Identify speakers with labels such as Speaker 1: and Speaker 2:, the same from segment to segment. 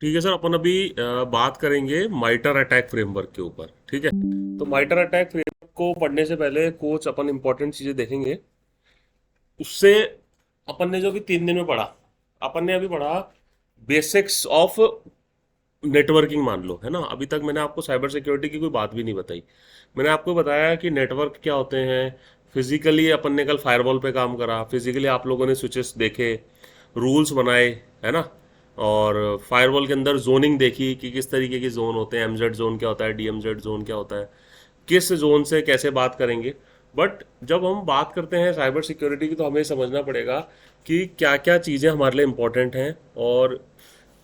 Speaker 1: ठीक है सर, अपन अभी बात करेंगे माइटर अटैक फ्रेमवर्क के ऊपर। ठीक है, तो माइटर अटैक फ्रेमवर्क को पढ़ने से पहले कुछ अपन इंपॉर्टेंट चीजें देखेंगे। उससे अपन ने जो भी 3 दिन में पढ़ा, अपन ने अभी पढ़ा बेसिक्स ऑफ नेटवर्किंग, मान लो, है ना। अभी तक मैंने आपको साइबर सिक्योरिटी की कोई बात भी नहीं बताई। मैंने आपको बताया कि नेटवर्क क्या होते हैं। फिजिकली अपन ने कल फायरवॉल पे काम करा, फिजिकली आप लोगों ने स्विचेस देखे, रूल्स बनाए, है ना। और फायरवॉल के अंदर जोनिंग देखी कि किस तरीके की जोन होते हैं, एमजेड जोन क्या होता है, डीएमजेड जोन क्या होता है, किस जोन से कैसे बात करेंगे। बट जब हम बात करते हैं साइबर सिक्योरिटी की, तो हमें समझना पड़ेगा कि क्या क्या चीज़ें हमारे लिए इम्पोर्टेंट हैं और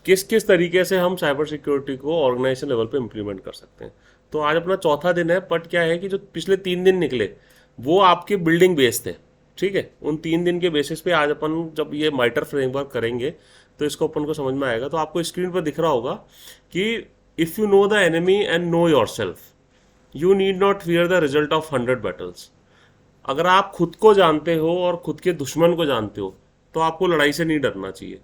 Speaker 1: किस किस तरीके से हम साइबर सिक्योरिटी को ऑर्गेनाइजेशन लेवल पे इम्प्लीमेंट कर सकते हैं। तो आज अपना चौथा दिन है, बट क्या है कि जो पिछले 3 दिन निकले वो आपके बिल्डिंग बेस थे। ठीक है, उन 3 दिन के बेसिस पे आज अपन जब ये माइटर फ्रेमवर्क करेंगे तो इसको अपन को समझ में आएगा। तो आपको स्क्रीन पर दिख रहा होगा कि if you know the enemy and know your self, you need not fear the result of 100 battles. अगर आप खुद को जानते हो और खुद के दुश्मन को जानते हो तो आपको लड़ाई से नहीं डरना चाहिए।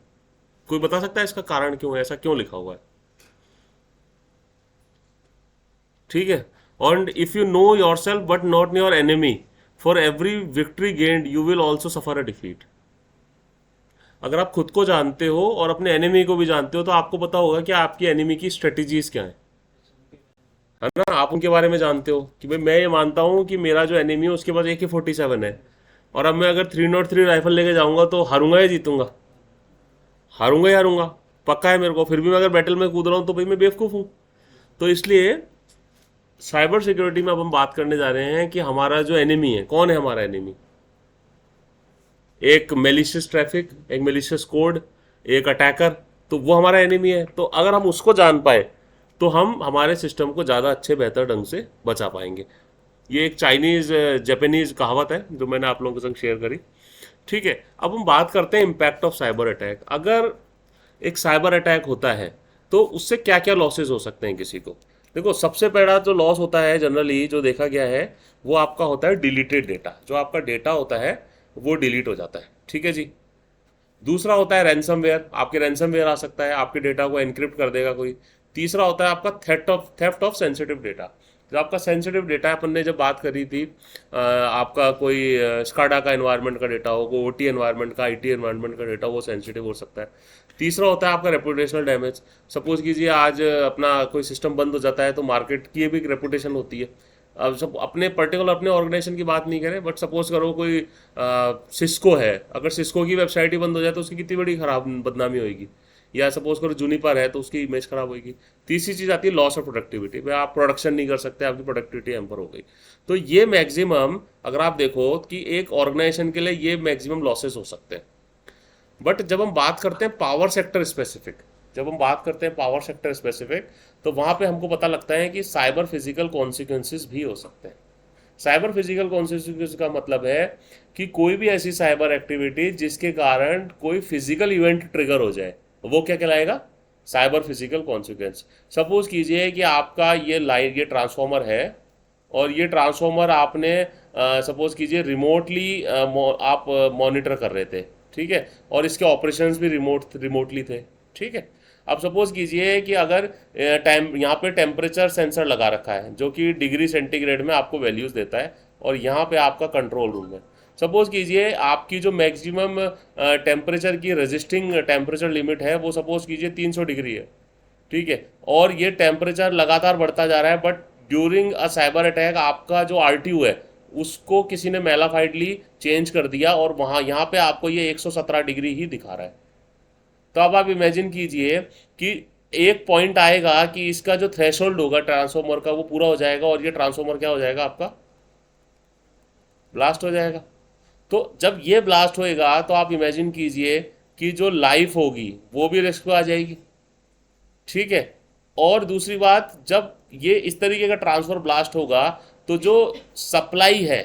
Speaker 1: कोई बता सकता है इसका कारण क्यों है, ऐसा क्यों लिखा हुआ है? ठीक है, और if you know your self but not your enemy, for every victory gained you will also suffer a defeat. अगर आप खुद को जानते हो और अपने एनिमी को भी जानते हो तो आपको पता होगा कि आपकी एनिमी की स्ट्रेटजीज क्या है ना। आप उनके बारे में जानते हो कि भाई मैं ये मानता हूँ कि मेरा जो एनिमी है उसके पास AK-47 है, और अब मैं अगर 303 राइफल लेके जाऊंगा तो हारूंगा या जीतूंगा? हारूंगा ही हारूंगा, पक्का है मेरे को। फिर भी मैं अगर बैटल में कूद रहा हूँ तो भाई मैं बेवकूफ़ हूँ। तो इसलिए साइबर सिक्योरिटी में अब हम बात करने जा रहे हैं कि हमारा जो एनिमी है, कौन है हमारा एनिमी। एक मेलिशियस ट्रैफिक, एक मेलिशियस कोड, एक अटैकर, तो वो हमारा एनिमी है। तो अगर हम उसको जान पाए तो हम हमारे सिस्टम को ज़्यादा अच्छे बेहतर ढंग से बचा पाएंगे। ये एक चाइनीज़ जापानीज़ कहावत है जो मैंने आप लोगों के संग शेयर करी। ठीक है, अब हम बात करते हैं इम्पैक्ट ऑफ साइबर अटैक। अगर एक साइबर अटैक होता है तो उससे क्या क्या लॉसेस हो सकते हैं किसी को। देखो, सबसे पहला जो लॉस होता है जनरली जो देखा गया है वो आपका होता है डिलीटेड डेटा। जो आपका डेटा होता है वो डिलीट हो जाता है। ठीक है जी। दूसरा होता है रैंसमवेयर, आपके रैंसमवेयर आ सकता है, आपके डेटा को एनक्रिप्ट कर देगा कोई। तीसरा होता है आपका थेफ्ट ऑफ सेंसिटिव डेटा। जो आपका सेंसिटिव डेटा है, अपन ने जब बात करी थी, आपका कोई स्काडा का एनवायरनमेंट का डेटा हो, कोई OT एनवायरनमेंट का, IT एनवायरनमेंट का डेटा, वो सेंसिटिव हो सकता है। तीसरा होता है आपका रेपुटेशनल डैमेज। सपोज कीजिए आज अपना कोई सिस्टम बंद हो जाता है तो मार्केट की भी एक रेपुटेशन होती है। अब सब अपने पर्टिकुलर अपने ऑर्गेनाइजेशन की बात नहीं करें, बट सपोज करो कोई सिस्को है, अगर सिस्को की वेबसाइट ही बंद हो जाए तो उसकी कितनी बड़ी खराब बदनामी होगी। या सपोज करो जूनिपर है तो उसकी इमेज खराब होगी। तीसरी चीज़ आती है लॉस ऑफ प्रोडक्टिविटी, भाई आप प्रोडक्शन नहीं कर सकते, आपकी प्रोडक्टिविटी हैम्पर हो गई। तो ये मैक्सिमम, अगर आप देखो कि एक ऑर्गेनाइजेशन के लिए ये मैक्सिमम लॉसेस हो सकते हैं। बट जब हम बात करते हैं पावर सेक्टर स्पेसिफिक, जब हम बात करते हैं पावर सेक्टर स्पेसिफिक, तो वहां पे हमको पता लगता है कि साइबर फिजिकल कॉन्सिक्वेंसेस भी हो सकते हैं। साइबर फिजिकल कॉन्सिक्वेंस का मतलब है कि कोई भी ऐसी साइबर एक्टिविटी जिसके कारण कोई फिजिकल इवेंट ट्रिगर हो जाए, वो क्या कहलाएगा? Cyber physical consequence. सपोज कीजिए कि आपका ये लाइन, ये ट्रांसफॉर्मर है, और ये ट्रांसफॉर्मर आपने सपोज कीजिए रिमोटली आप मॉनिटर कर रहे थे। ठीक है, और इसके ऑपरेशंस भी रिमोटली थे। ठीक है, अब सपोज कीजिए कि अगर यहाँ पे टेम्परेचर सेंसर लगा रखा है जो कि डिग्री सेंटीग्रेड में आपको वैल्यूज देता है, और यहाँ पे आपका कंट्रोल रूम है। सपोज कीजिए आपकी जो मैक्सिमम टेम्परेचर की रेजिस्टिंग टेम्परेचर लिमिट है वो सपोज कीजिए 300 डिग्री है। ठीक है, और ये टेम्परेचर लगातार बढ़ता जा रहा है, but during a cyber attack आपका जो RTU है उसको किसी ने मेलाफाइडली चेंज कर दिया, और वहाँ यहाँ पे आपको ये 117 डिग्री ही दिखा रहा है। तो अब आप इमेजिन कीजिए कि एक पॉइंट आएगा कि इसका जो थ्रेशोल्ड होगा ट्रांसफॉर्मर का वो पूरा हो जाएगा, और ये ट्रांसफॉर्मर क्या हो जाएगा आपका? ब्लास्ट हो जाएगा। तो जब ये ब्लास्ट होएगा तो आप इमेजिन कीजिए कि जो लाइफ होगी वो भी रिस्क पे आ जाएगी। ठीक है, और दूसरी बात, जब ये इस तरीके का ट्रांसफर ब्लास्ट होगा तो जो सप्लाई है,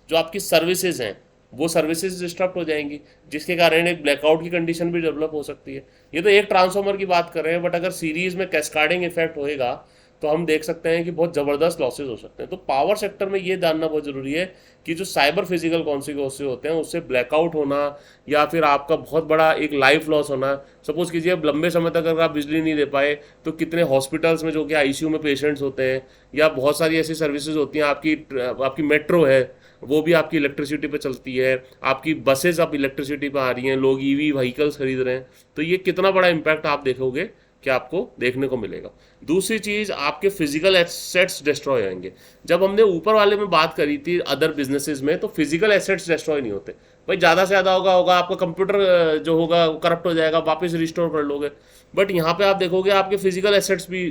Speaker 1: जो आपकी सर्विसेज हैं, वो सर्विसेज डिस्टर्ब हो जाएंगी, जिसके कारण एक ब्लैकआउट की कंडीशन भी डेवलप हो सकती है। ये तो एक ट्रांसफॉर्मर की बात कर रहे हैं, बट अगर सीरीज में कैस्काडिंग इफेक्ट होएगा तो हम देख सकते हैं कि बहुत ज़बरदस्त लॉसेज हो सकते हैं। तो पावर सेक्टर में ये जानना बहुत ज़रूरी है कि जो साइबर फिजिकल कॉन्सिक्वेंसेस होते हैं उससे ब्लैकआउट होना या फिर आपका बहुत बड़ा एक लाइफ लॉस होना। सपोज कीजिए अब लंबे समय तक अगर आप बिजली नहीं दे पाए तो कितने हॉस्पिटल्स में जो कि आईसीयू में पेशेंट्स होते हैं, या बहुत सारी ऐसी सर्विसेज होती हैं, आपकी मेट्रो है वो भी आपकी इलेक्ट्रिसिटी पे चलती है, आपकी बसेज अब इलेक्ट्रिसिटी पे आ रही हैं, लोग ईवी व्हीकल्स खरीद रहे हैं। तो ये कितना बड़ा इम्पैक्ट आप देखोगे कि आपको देखने को मिलेगा। दूसरी चीज़, आपके फिजिकल एसेट्स डिस्ट्रॉय होंगे। जब हमने ऊपर वाले में बात करी थी अदर बिजनेसेस में, तो फिजिकल एसेट्स डिस्ट्रॉय नहीं होते भाई, ज़्यादा से ज़्यादा होगा आपका कंप्यूटर जो होगा करप्ट हो जाएगा, वापस रिस्टोर कर लोगे। बट यहाँ पे आप देखोगे आपके फिजिकल एसेट्स भी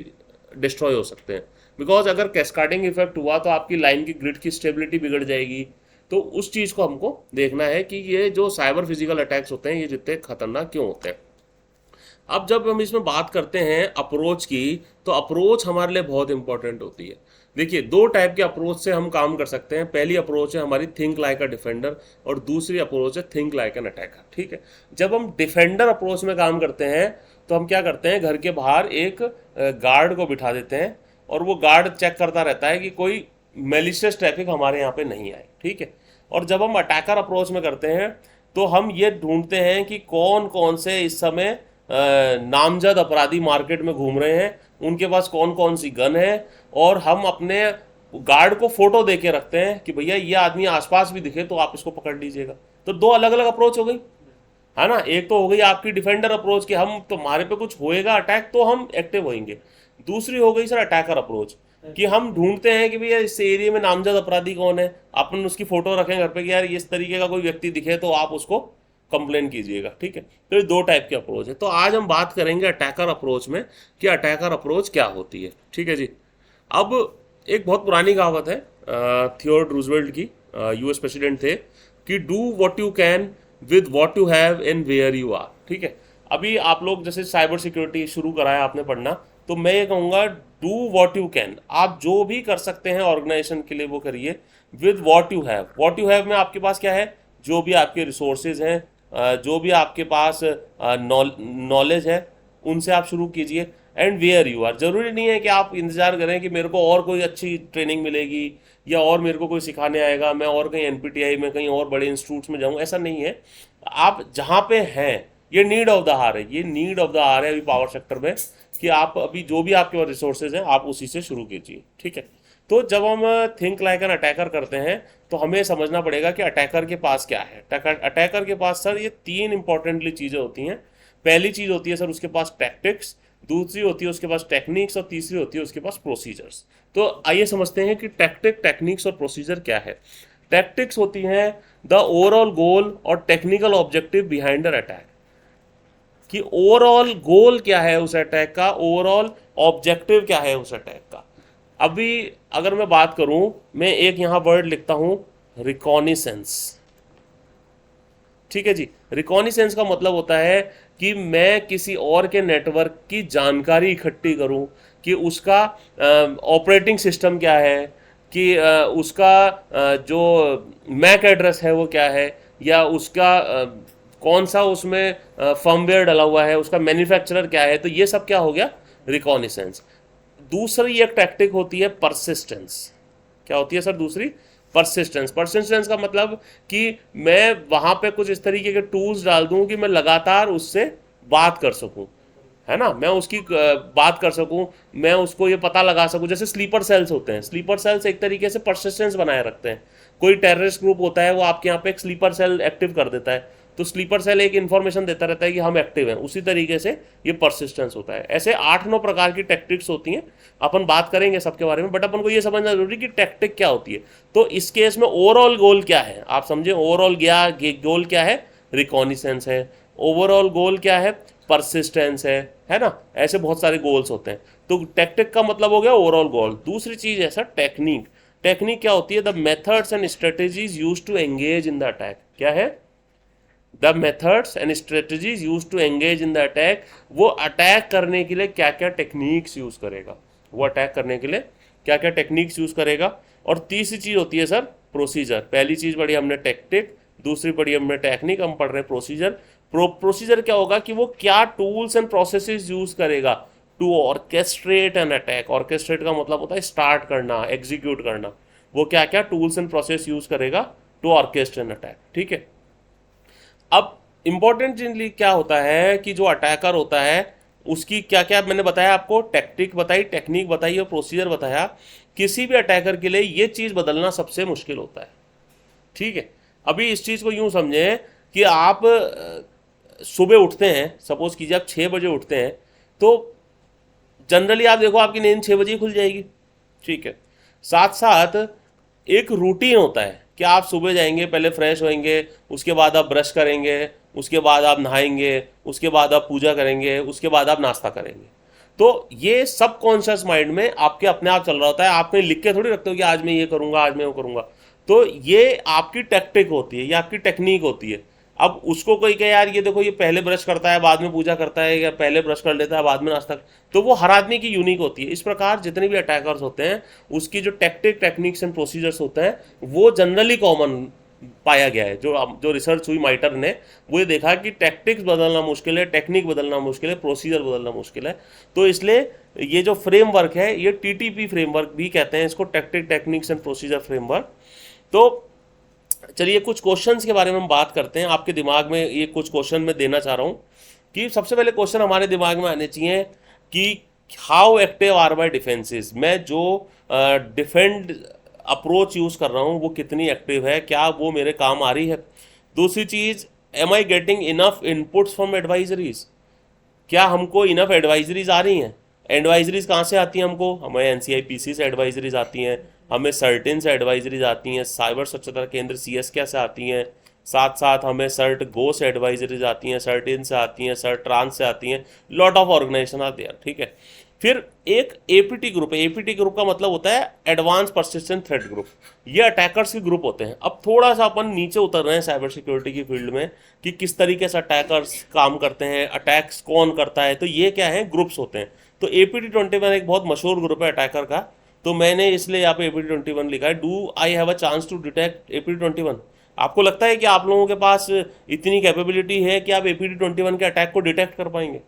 Speaker 1: डिस्ट्रॉय हो सकते हैं, बिकॉज अगर कैस्काडिंग इफेक्ट हुआ तो आपकी लाइन की ग्रिड की स्टेबिलिटी बिगड़ जाएगी। तो उस चीज़ को हमको देखना है कि ये जो साइबर फिजिकल अटैक्स होते हैं ये जितने खतरनाक क्यों होते हैं। अब जब हम इसमें बात करते हैं अप्रोच की, तो अप्रोच हमारे लिए बहुत इंपॉर्टेंट होती है। देखिए, दो टाइप के अप्रोच से हम काम कर सकते हैं। पहली अप्रोच है हमारी थिंक लाइक अ डिफेंडर, और दूसरी अप्रोच है थिंक लाइक एन अटैकर। ठीक है, जब हम डिफेंडर अप्रोच में काम करते हैं तो हम क्या करते हैं, घर के बाहर एक गार्ड को बिठा देते हैं और वो गार्ड चेक करता रहता है कि कोई मेलिशियस ट्रैफिक हमारे यहाँ पे नहीं आए। ठीक है, और जब हम अटैकर अप्रोच में करते हैं तो हम ये ढूंढते हैं कि कौन कौन से इस समय नामजद अपराधी मार्केट में घूम रहे हैं, उनके पास कौन कौन सी गन है, और हम अपने गार्ड को फोटो दे के रखते हैं कि भैया ये आदमी आसपास भी दिखे तो आप इसको पकड़ लीजिएगा। तो दो अलग अलग अप्रोच हो गई, है ना। एक तो हो गई आपकी डिफेंडर अप्रोच कि हम तुम्हारे पे कुछ होएगा अटैक तो हम एक्टिव होंगे। दूसरी हो गई सर अटैकर अप्रोच कि हम ढूंढते हैं कि भैया इस एरिया में नामजद अपराधी कौन है, अपन उसकी फोटो रखें घर पे कि यार इस तरीके का कोई व्यक्ति दिखे तो आप उसको कंप्लेन कीजिएगा। ठीक है, तो ये दो टाइप के अप्रोच है। तो आज हम बात करेंगे अटैकर अप्रोच में कि अटैकर अप्रोच क्या होती है। ठीक है जी। अब एक बहुत पुरानी कहावत है थियोडोर रूजवेल्ट की, यूएस प्रेसिडेंट थे, कि do what you can with what you have and where you are. ठीक है, अभी आप लोग जैसे साइबर सिक्योरिटी शुरू कराया आपने पढ़ना, तो मैं ये कहूँगा डू व्हाट यू कैन, आप जो भी कर सकते हैं ऑर्गेनाइजेशन के लिए वो करिए with what you have. What you have में आपके पास क्या है, जो भी आपके रिसोर्सेज हैं, जो भी आपके पास नॉलेज है, उनसे आप शुरू कीजिए। एंड वेयर यू आर, जरूरी नहीं है कि आप इंतजार करें कि मेरे को और कोई अच्छी ट्रेनिंग मिलेगी या और मेरे को कोई सिखाने आएगा, मैं और कहीं एनपीटीआई में कहीं और बड़े इंस्टीट्यूट्स में जाऊँ, ऐसा नहीं है। आप जहाँ पे हैं, ये नीड ऑफ द आवर है, ये नीड ऑफ द आवर है अभी पावर सेक्टर में, कि आप अभी जो भी आपके पास रिसोर्सेज हैं आप उसी से शुरू कीजिए। ठीक है, तो जब हम थिंक लाइक एन अटैकर करते हैं तो हमें समझना पड़ेगा कि अटैकर के पास क्या है। अटैकर के पास सर ये तीन इंपॉर्टेंटली चीज़ें होती हैं। पहली चीज़ होती है सर उसके पास टैक्टिक्स, दूसरी होती है उसके पास टेक्निक्स, और तीसरी होती है उसके पास प्रोसीजर्स। तो आइए समझते हैं कि टेक्निक्स और प्रोसीजर क्या है। टैक्टिक्स होती हैं द ओवरऑल गोल और technical objective behind the attack, कि ओवरऑल गोल क्या है उस अटैक का, ओवरऑल ऑब्जेक्टिव क्या है उस अटैक का। अभी अगर मैं बात करूं, मैं एक यहां वर्ड लिखता हूं, रिकॉनिसेंस। ठीक है जी, रिकॉनिसेंस का मतलब होता है कि मैं किसी और के नेटवर्क की जानकारी इकट्ठी करूं कि उसका ऑपरेटिंग सिस्टम क्या है, कि उसका जो मैक एड्रेस है वो क्या है, या उसका कौन सा उसमें फर्मवेयर डला हुआ है, उसका मैन्युफैक्चरर क्या है। तो ये सब क्या हो गया, रिकॉनिसेंस। दूसरी एक टैक्टिक होती है परसिस्टेंस। क्या होती है सर दूसरी, परसिस्टेंस। परसिस्टेंस का मतलब कि मैं वहां पे कुछ इस तरीके के टूल्स डाल दूं कि मैं लगातार उससे बात कर सकूं, है ना, मैं उसकी बात कर सकूं, मैं उसको ये पता लगा सकूं। जैसे स्लीपर सेल्स होते हैं, स्लीपर सेल्स एक तरीके से परसिस्टेंस बनाए रखते हैं। कोई टेररिस्ट ग्रुप होता है वो आपके यहाँ पे एक स्लीपर सेल एक्टिव कर देता है, तो स्लीपर सेल एक इन्फॉर्मेशन देता रहता है कि हम एक्टिव हैं, उसी तरीके से ये परसिस्टेंस होता है। ऐसे 8-9 प्रकार की टैक्टिक्स होती हैं, अपन बात करेंगे सबके बारे में, बट अपन को ये समझना जरूरी कि टैक्टिक क्या होती है। तो इस केस में ओवरऑल गोल क्या है, आप समझे, ओवरऑल गोल क्या है, रिकॉनिसेंस है। ओवरऑल गोल क्या है, परसिस्टेंस है ना। ऐसे बहुत सारे गोल्स होते हैं। तो टैक्टिक का मतलब हो गया ओवरऑल गोल। दूसरी चीज है सर टेक्निक। टेक्निक क्या होती है, the methods and strategies used to engage in the attack. क्या है, the methods and strategies use to engage in the attack. वो अटैक करने के लिए क्या क्या टेक्निक्स यूज करेगा, वो अटैक करने के लिए क्या क्या टेक्निक्स यूज करेगा। और तीसरी चीज होती है सर प्रोसीजर। पहली चीज पढ़ी हमने टेक्टिक, दूसरी पढ़ी हमने टेक्निक, हम पढ़ रहे हैं प्रोसीजर। प्रोसीजर क्या होगा कि वो क्या टूल्स एंड प्रोसेसेस यूज करेगा to orchestrate an attack. Orchestrate का मतलब होता है स्टार्ट करना, एग्जीक्यूट करना। वो क्या क्या टूल्स एंड प्रोसेस यूज करेगा टू ऑर्केस्ट्रेट एन अटैक, ठीक है। अब इंपॉर्टेंटली क्या होता है कि जो अटैकर होता है उसकी क्या क्या मैंने बताया आपको, टैक्टिक बताई, टेक्निक बताई और प्रोसीजर बताया। किसी भी अटैकर के लिए ये चीज़ बदलना सबसे मुश्किल होता है, ठीक है। अभी इस चीज़ को यूं समझें कि आप सुबह उठते हैं, सपोज कीजिए आप 6 बजे उठते हैं, तो जनरली आप देखो आपकी नींद 6 बजे ही खुल जाएगी, ठीक है। साथ साथ एक रूटीन होता है कि आप सुबह जाएंगे, पहले फ्रेश होएंगे, उसके बाद आप ब्रश करेंगे, उसके बाद आप नहाएंगे, उसके बाद आप पूजा करेंगे, उसके बाद आप नाश्ता करेंगे। तो ये सब कॉन्शियस माइंड में आपके अपने आप चल रहा होता है। आप कहीं लिख के थोड़ी रखते हो कि आज मैं ये करूंगा, आज मैं वो करूंगा। तो ये आपकी टैक्टिक होती है, ये आपकी टेक्निक होती है। अब उसको कोई कहे यार ये देखो ये पहले ब्रश करता है बाद में पूजा करता है, या पहले ब्रश कर लेता है बाद में नाश्ता, तो वो हर आदमी की यूनिक होती है। इस प्रकार जितने भी अटैकर्स होते हैं उसकी जो टेक्निक्स एंड प्रोसीजर्स होते हैं वो जनरली कॉमन पाया गया है। जो रिसर्च हुई माइटर ने, वो ये देखा कि टैक्टिक्स बदलना मुश्किल है, टेक्निक बदलना मुश्किल है, प्रोसीजर बदलना मुश्किल है। तो इसलिए ये जो फ्रेमवर्क है ये टीटीपी फ्रेमवर्क भी कहते हैं इसको, टेक्निक्स एंड प्रोसीजर फ्रेमवर्क। तो चलिए कुछ क्वेश्चंस के बारे में हम बात करते हैं। आपके दिमाग में ये कुछ क्वेश्चन मैं देना चाह रहा हूँ कि सबसे पहले क्वेश्चन हमारे दिमाग में आने चाहिए कि how active are my defences. मैं जो डिफेंड अप्रोच यूज कर रहा हूँ वो कितनी एक्टिव है, क्या वो मेरे काम आ रही है। दूसरी चीज, am I getting enough inputs from advisories. क्या हमको इनफ एडवाइजरीज आ रही हैं। एडवाइजरीज कहाँ से आती हैं हमको, हमें एनसीआईपीसी से एडवाइजरीज आती हैं, हमें सर्टिन से एडवाइजरीज आती हैं, साइबर स्वच्छता केंद्र सीएसके से आती हैं, साथ साथ हमें सर्ट गो से एडवाइजरीज आती हैं, सर्टिन से आती हैं, सर्ट ट्रांस से आती हैं, लॉट ऑफ ऑर्गेनाइजेशन आते हैं, ठीक है। फिर एक एपीटी ग्रुप है। एपीटी ग्रुप का मतलब होता है एडवांस पर्सिस्टेंट थ्रेट ग्रुप। ये अटैकर्स के ग्रुप होते हैं। अब थोड़ा सा अपन नीचे उतर रहे हैं साइबर सिक्योरिटी की फील्ड में कि किस तरीके से अटैकर्स काम करते हैं, अटैक्स कौन करता है। तो ये क्या है, ग्रुप्स होते हैं। तो APT21 एक बहुत मशहूर ग्रुप है अटैकर का, तो मैंने इसलिए यहाँ पे APT21 लिखा है। Do I have a chance to detect APT21। आपको लगता है कि आप लोगों के पास इतनी कैपेबिलिटी है कि आप APT21 के अटैक को डिटेक्ट कर पाएंगे?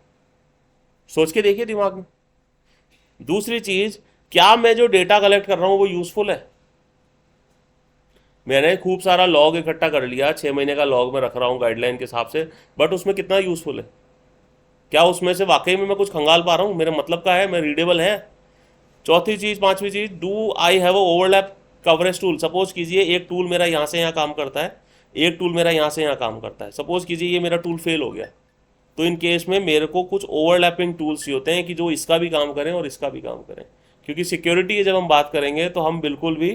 Speaker 1: सोच के देखिए दिमाग में। दूसरी चीज, क्या मैं जो डेटा कलेक्ट कर रहा हूं वो यूजफुल है। मैंने खूब सारा लॉग इकट्ठा कर लिया, 6 महीने का लॉग में रख रहा हूँ गाइडलाइन के हिसाब से, बट उसमें कितना यूजफुल है, क्या उसमें से वाकई में मैं कुछ खंगाल पा रहा हूँ, मेरे मतलब का है, मैं रीडेबल है। चौथी चीज, पांचवी चीज, do I have a overlap coverage tool. Suppose कीजिए एक टूल मेरा यहाँ से यहाँ काम करता है, एक टूल मेरा यहाँ से यहाँ काम करता है। सपोज कीजिए ये मेरा टूल फेल हो गया, तो इन केस में मेरे को कुछ ओवरलैपिंग टूल्स ही होते हैं कि जो इसका भी काम करें और इसका भी काम करें। क्योंकि सिक्योरिटी की जब हम बात करेंगे तो हम बिल्कुल भी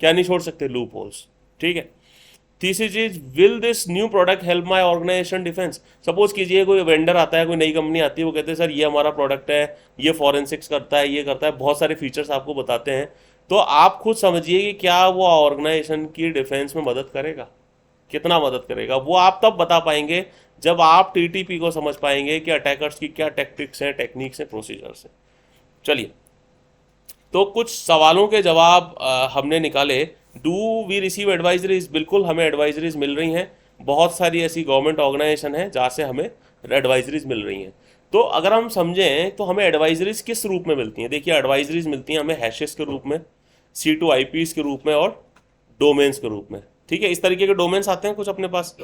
Speaker 1: क्या नहीं छोड़ सकते, लूप होल्स, ठीक है। तीसरी चीज, will this new product help my organisation defence. Suppose कीजिए कोई वेंडर आता है, कोई नई कंपनी आती है, वो कहते हैं सर ये हमारा प्रोडक्ट है, ये फॉरेंसिक्स करता है, ये करता है, बहुत सारे फीचर्स आपको बताते हैं। तो आप खुद समझिए कि क्या वो ऑर्गेनाइजेशन की डिफेंस में मदद करेगा, कितना मदद करेगा। वो आप तब बता पाएंगे जब आप टीटीपी को समझ पाएंगे कि अटैकर्स की क्या टैक्टिक्स हैं, टेक्निक्स हैं, प्रोसीजर्स हैं। चलिए, तो कुछ सवालों के जवाब हमने निकाले। Do we receive advisories? बिल्कुल हमें एडवाइजरीज मिल रही हैं। बहुत सारी ऐसी गवर्नमेंट ऑर्गेनाइजेशन है जहाँ से हमें एडवाइजरीज मिल रही हैं। तो अगर हम समझें तो हमें एडवाइजरीज किस रूप में मिलती हैं। देखिए, एडवाइजरीज मिलती हैं हमें हैशेस के रूप में, C2IPs के रूप में और डोमेन्स के रूप में, ठीक है। इस तरीके के डोमेन्स आते हैं कुछ अपने पास,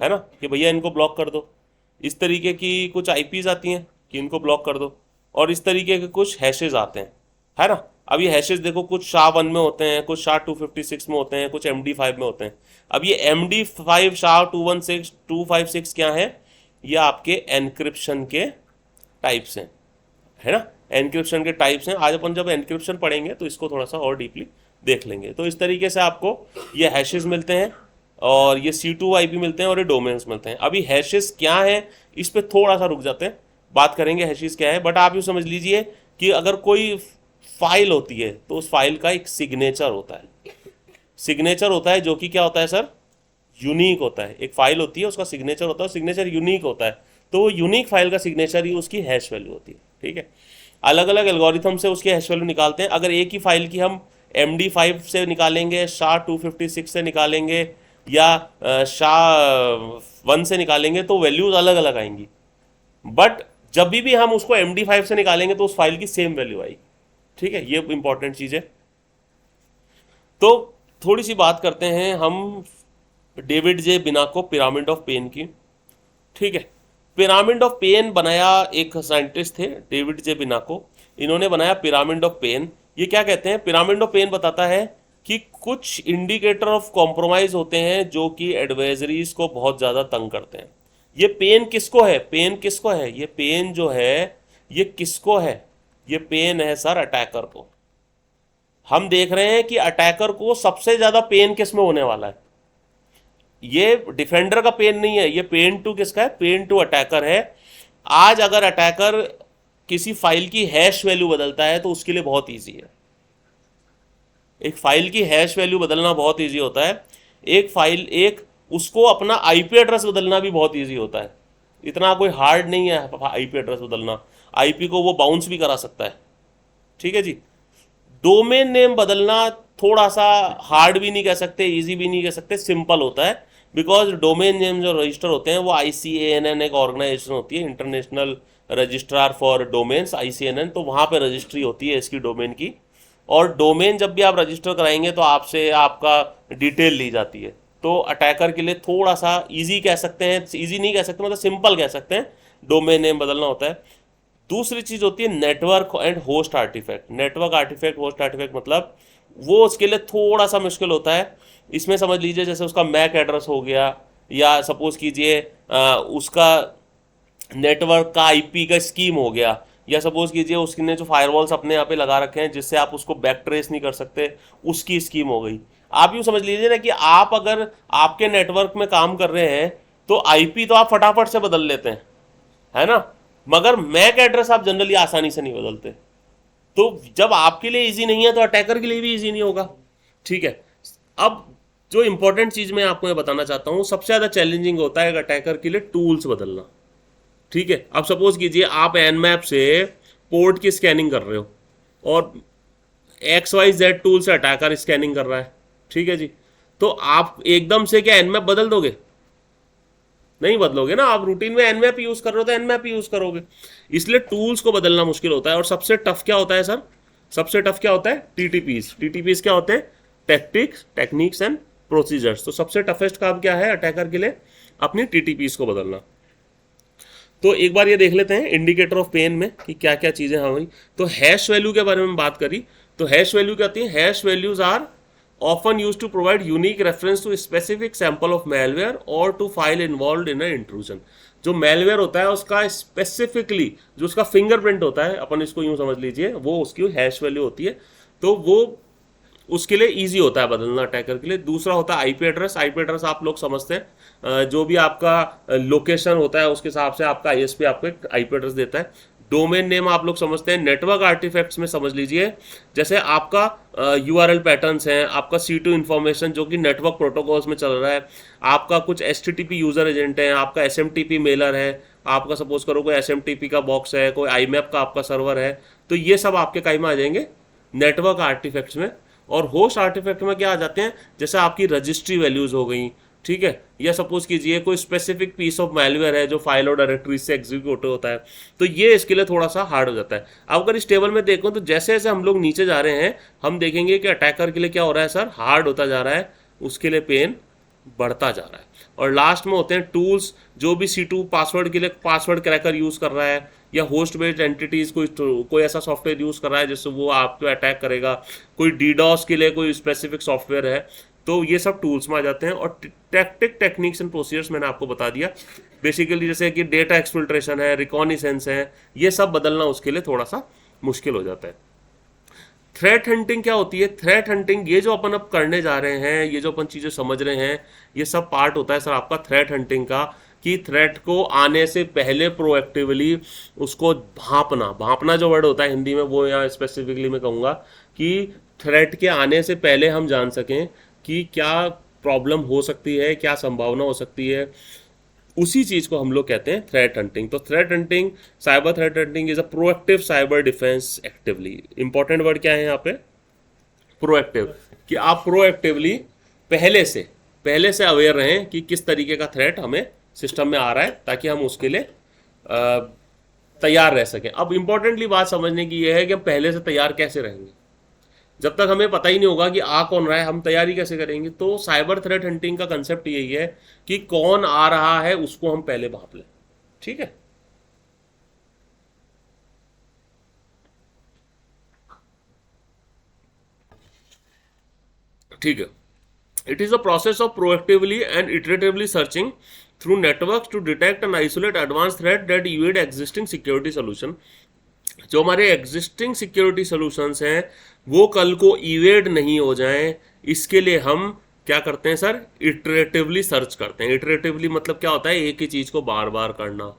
Speaker 1: है ना, कि भैया इनको ब्लॉक कर दो। इस तरीके की कुछ IPs आती हैं कि इनको ब्लॉक कर दो, और इस तरीके के कुछ हैशेज आते हैं, है ना। अब ये हैशेज देखो, कुछ SHA-1 में होते हैं, कुछ SHA-256 में होते हैं, कुछ MD5 में होते हैं। अब ये MD5 SHA-216 256 क्या है, ये आपके एनक्रिप्शन के टाइप्स हैं, है ना। एनक्रिप्शन के टाइप्स हैं। आज अपन जब एनक्रिप्शन पढ़ेंगे तो इसको थोड़ा सा और डीपली देख लेंगे। तो इस तरीके से आपको ये हैशेस मिलते हैं, और ये C2IP मिलते हैं, और ये डोमेन्स मिलते हैं। अभी हैशेस क्या है इस पर थोड़ा सा रुक जाते हैं, बात करेंगे हैशेस क्या है। बट आप यूँ समझ लीजिए कि अगर कोई फाइल होती है तो उस फाइल का एक सिग्नेचर होता है। सिग्नेचर होता है जो कि क्या होता है सर, यूनिक होता है। एक फाइल होती है, उसका सिग्नेचर होता है, सिग्नेचर यूनिक होता है। तो वो यूनिक फाइल का सिग्नेचर ही उसकी हैश वैल्यू होती है, ठीक है। अलग अलग एल्गोरिथम से उसकी हैश वैल्यू निकालते हैं। अगर एक ही फाइल की हम MD5 से निकालेंगे, SHA-256 से निकालेंगे, या SHA-1 से निकालेंगे, तो वैल्यूज अलग अलग आएंगी। बट जब भी हम उसको MD5 से निकालेंगे तो उस फाइल की सेम वैल्यू आई। ठीक है, ये इंपॉर्टेंट चीज है। तो थोड़ी सी बात करते हैं हम डेविड जे बिनाको पिरामिड ऑफ पेन की। ठीक है, पिरामिड ऑफ पेन बनाया एक साइंटिस्ट थे, डेविड जे बिनाको। इन्होंने बनाया पिरामिड ऑफ पेन। ये क्या कहते हैं, पिरामिड ऑफ पेन बताता है कि कुछ इंडिकेटर ऑफ कॉम्प्रोमाइज होते हैं जो कि एडवाइजरीज को बहुत ज़्यादा तंग करते हैं। ये पेन किसको है, पेन किसको है, ये पेन जो है ये किसको है, ये पेन है सर अटैकर को। हम देख रहे हैं कि अटैकर को सबसे ज़्यादा पेन किस में होने वाला है। ये डिफेंडर का पेन नहीं है, ये पेन टू किसका है, पेन टू अटैकर है। आज अगर अटैकर किसी फाइल की हैश वैल्यू बदलता है तो उसके लिए बहुत इजी है। एक फाइल की हैश वैल्यू बदलना बहुत इजी होता है। एक उसको अपना आईपी एड्रेस बदलना भी बहुत इजी होता है। इतना कोई हार्ड नहीं है आईपी एड्रेस बदलना। आईपी को वो बाउंस भी करा सकता है। ठीक है जी। डोमेन नेम बदलना थोड़ा सा हार्ड भी नहीं कह सकते, इजी भी नहीं कह सकते, सिंपल होता है। बिकॉज डोमेन नेम जो रजिस्टर होते हैं वो ICANN एक ऑर्गेनाइजेशन होती है, international registrar for domains, ICANN। तो वहाँ पे रजिस्ट्री होती है इसकी डोमेन की। और डोमेन जब भी आप रजिस्टर कराएंगे तो आपसे आपका डिटेल ली जाती है। तो अटैकर के लिए थोड़ा सा इजी कह सकते हैं, इजी नहीं कह सकते, मतलब सिंपल कह सकते हैं, डोमेन नेम बदलना होता है। दूसरी चीज होती है network and host artifact. Network artifact, host artifact मतलब वो उसके लिए थोड़ा सा मुश्किल होता है। इसमें समझ लीजिए जैसे उसका मैक एड्रेस हो गया, या सपोज कीजिए उसका नेटवर्क का आईपी का स्कीम हो गया, या सपोज कीजिए उसने जो फायरवॉल्स अपने यहाँ पे लगा रखे हैं जिससे आप उसको बैक ट्रेस नहीं कर सकते, उसकी स्कीम हो गई। आप यूँ समझ लीजिए ना कि आप अगर आपके नेटवर्क में काम कर रहे हैं तो आईपी तो आप फटाफट से बदल लेते हैं, है ना, मगर मैक एड्रेस आप जनरली आसानी से नहीं बदलते। तो जब आपके लिए इजी नहीं है तो अटैकर के लिए भी इजी नहीं होगा। ठीक है। अब जो इंपॉर्टेंट चीज मैं आपको ये बताना चाहता हूँ, सबसे ज्यादा चैलेंजिंग होता है अटैकर के लिए टूल्स बदलना। ठीक है, अब सपोज कीजिए आप एनमैप से पोर्ट की स्कैनिंग कर रहे हो और XYZ टूल से अटैकर स्कैनिंग कर रहा है। ठीक है जी। तो आप एकदम से क्या एनमैप बदल दोगे, नहीं बदलोगे ना। आप रूटीन में एनमैप यूज कर रहे हो तो एनमैप यूज करोगे। इसलिए टूल्स को बदलना मुश्किल होता है। और सबसे टफ क्या होता है सर, सबसे टफ क्या होता है, TTPs। TTPs क्या होते हैं, टैक्टिक्स, टेक्निक्स एंड प्रोसीजर्स। तो सबसे टफेस्ट काम क्या है अटैकर के लिए, अपनी TTPs को बदलना। तो एक बार ये देख लेते हैं इंडिकेटर ऑफ पेन में कि क्या क्या चीज़ें हमारी। तो हैश वैल्यू के बारे में बात करी तो हैश वैल्यू क्या होती है, hash values are often used to provide unique reference to a specific sample of malware or to file involved in an intrusion। जो malware होता है उसका स्पेसिफिकली जो उसका फिंगरप्रिंट होता है, अपन इसको यूं समझ लीजिए, वो उसकी हैश वैल्यू होती है। तो वो उसके लिए इजी होता है बदलना अटैकर के लिए। दूसरा होता है आईपी एड्रेस। आईपी एड्रेस आप लोग समझते हैं, जो भी आपका लोकेशन होता है उसके हिसाब से आपका ISP आपको एक आईपी एड्रेस देता है। डोमेन नेम आप लोग समझते हैं। नेटवर्क आर्टिफैक्ट्स में समझ लीजिए जैसे आपका URL पैटर्न्स हैं, आपका C2 इन्फॉर्मेशन जो कि नेटवर्क प्रोटोकॉल्स में चल रहा है, आपका कुछ HTTP यूजर एजेंट है, आपका SMTP मेलर है, आपका सपोज करो कोई SMTP का बॉक्स है, कोई IMAP का आपका सर्वर है। तो ये सब आपके कई में आ जाएंगे नेटवर्क आर्टिफैक्ट्स में। और होस्ट आर्टिफैक्ट में क्या आ जाते हैं, जैसे आपकी रजिस्ट्री वैल्यूज हो गई। ठीक है, या सपोज कीजिए कोई स्पेसिफिक पीस ऑफ मैलवेयर है जो फाइल और डायरेक्टरी से एग्जीक्यूट होता है, तो ये इसके लिए थोड़ा सा हार्ड हो जाता है। अब अगर इस टेबल में देखो तो जैसे जैसे हम लोग नीचे जा रहे हैं हम देखेंगे कि अटैकर के लिए क्या हो रहा है सर, हार्ड होता जा रहा है, उसके लिए पेन बढ़ता जा रहा है। और लास्ट में होते हैं टूल्स, जो भी C2 पासवर्ड के लिए पासवर्ड क्रैकर यूज़ कर रहा है, या होस्ट बेस्ड एंटिटीज़ कोई ऐसा सॉफ्टवेयर यूज़ कर रहा है जिससे वो आपको अटैक करेगा, कोई DDoS के लिए कोई स्पेसिफिक सॉफ्टवेयर है, तो ये सब टूल्स में आ जाते हैं। और टेक्निक्स एंड प्रोसीजर्स मैंने आपको बता दिया बेसिकली, जैसे कि डेटा एक्सफिल्ट्रेशन है, रिकॉनिसेंस है, ये सब बदलना उसके लिए थोड़ा सा मुश्किल हो जाता है। थ्रेट हंटिंग क्या होती है, थ्रेट हंटिंग ये जो अपन अब करने जा रहे हैं, ये जो अपन चीज़ें समझ रहे हैं, ये सब पार्ट होता है सर आपका थ्रेट हंटिंग का। कि थ्रेट को आने से पहले प्रोएक्टिवली उसको भांपना, भांपना जो वर्ड होता है हिंदी में वो यहाँ स्पेसिफिकली मैं कहूँगा कि थ्रेट के आने से पहले हम जान सकें कि क्या प्रॉब्लम हो सकती है, क्या संभावना हो सकती है, उसी चीज को हम लोग कहते हैं थ्रेट हंटिंग। तो threat hunting, cyber threat hunting is a proactive cyber defence actively. Important word क्या है यहाँ पे, प्रोएक्टिव, कि आप प्रोएक्टिवली पहले से अवेयर रहें कि किस तरीके का थ्रेट हमें सिस्टम में आ रहा है, ताकि हम उसके लिए तैयार रह सकें। अब इंपॉर्टेंटली बात समझने की यह है कि हम पहले से तैयार कैसे रहेंगे। जब तक हमें पता ही नहीं होगा कि आ कौन रहा है, हम तैयारी कैसे करेंगे। तो साइबर थ्रेट हंटिंग का कंसेप्ट यही है कि कौन आ रहा है उसको हम पहले भाप लें। ठीक है। ठीक है। It is a process of proactively and iteratively searching through networks to detect and isolate advanced threat that evade existing security solution। जो हमारे एग्जिस्टिंग सिक्योरिटी सॉल्यूशंस हैं वो कल को इवेड नहीं हो जाएं, इसके लिए हम क्या करते हैं सर, इटरेटिवली सर्च करते हैं। इटरेटिवली मतलब क्या होता है, एक ही चीज को बार बार करना,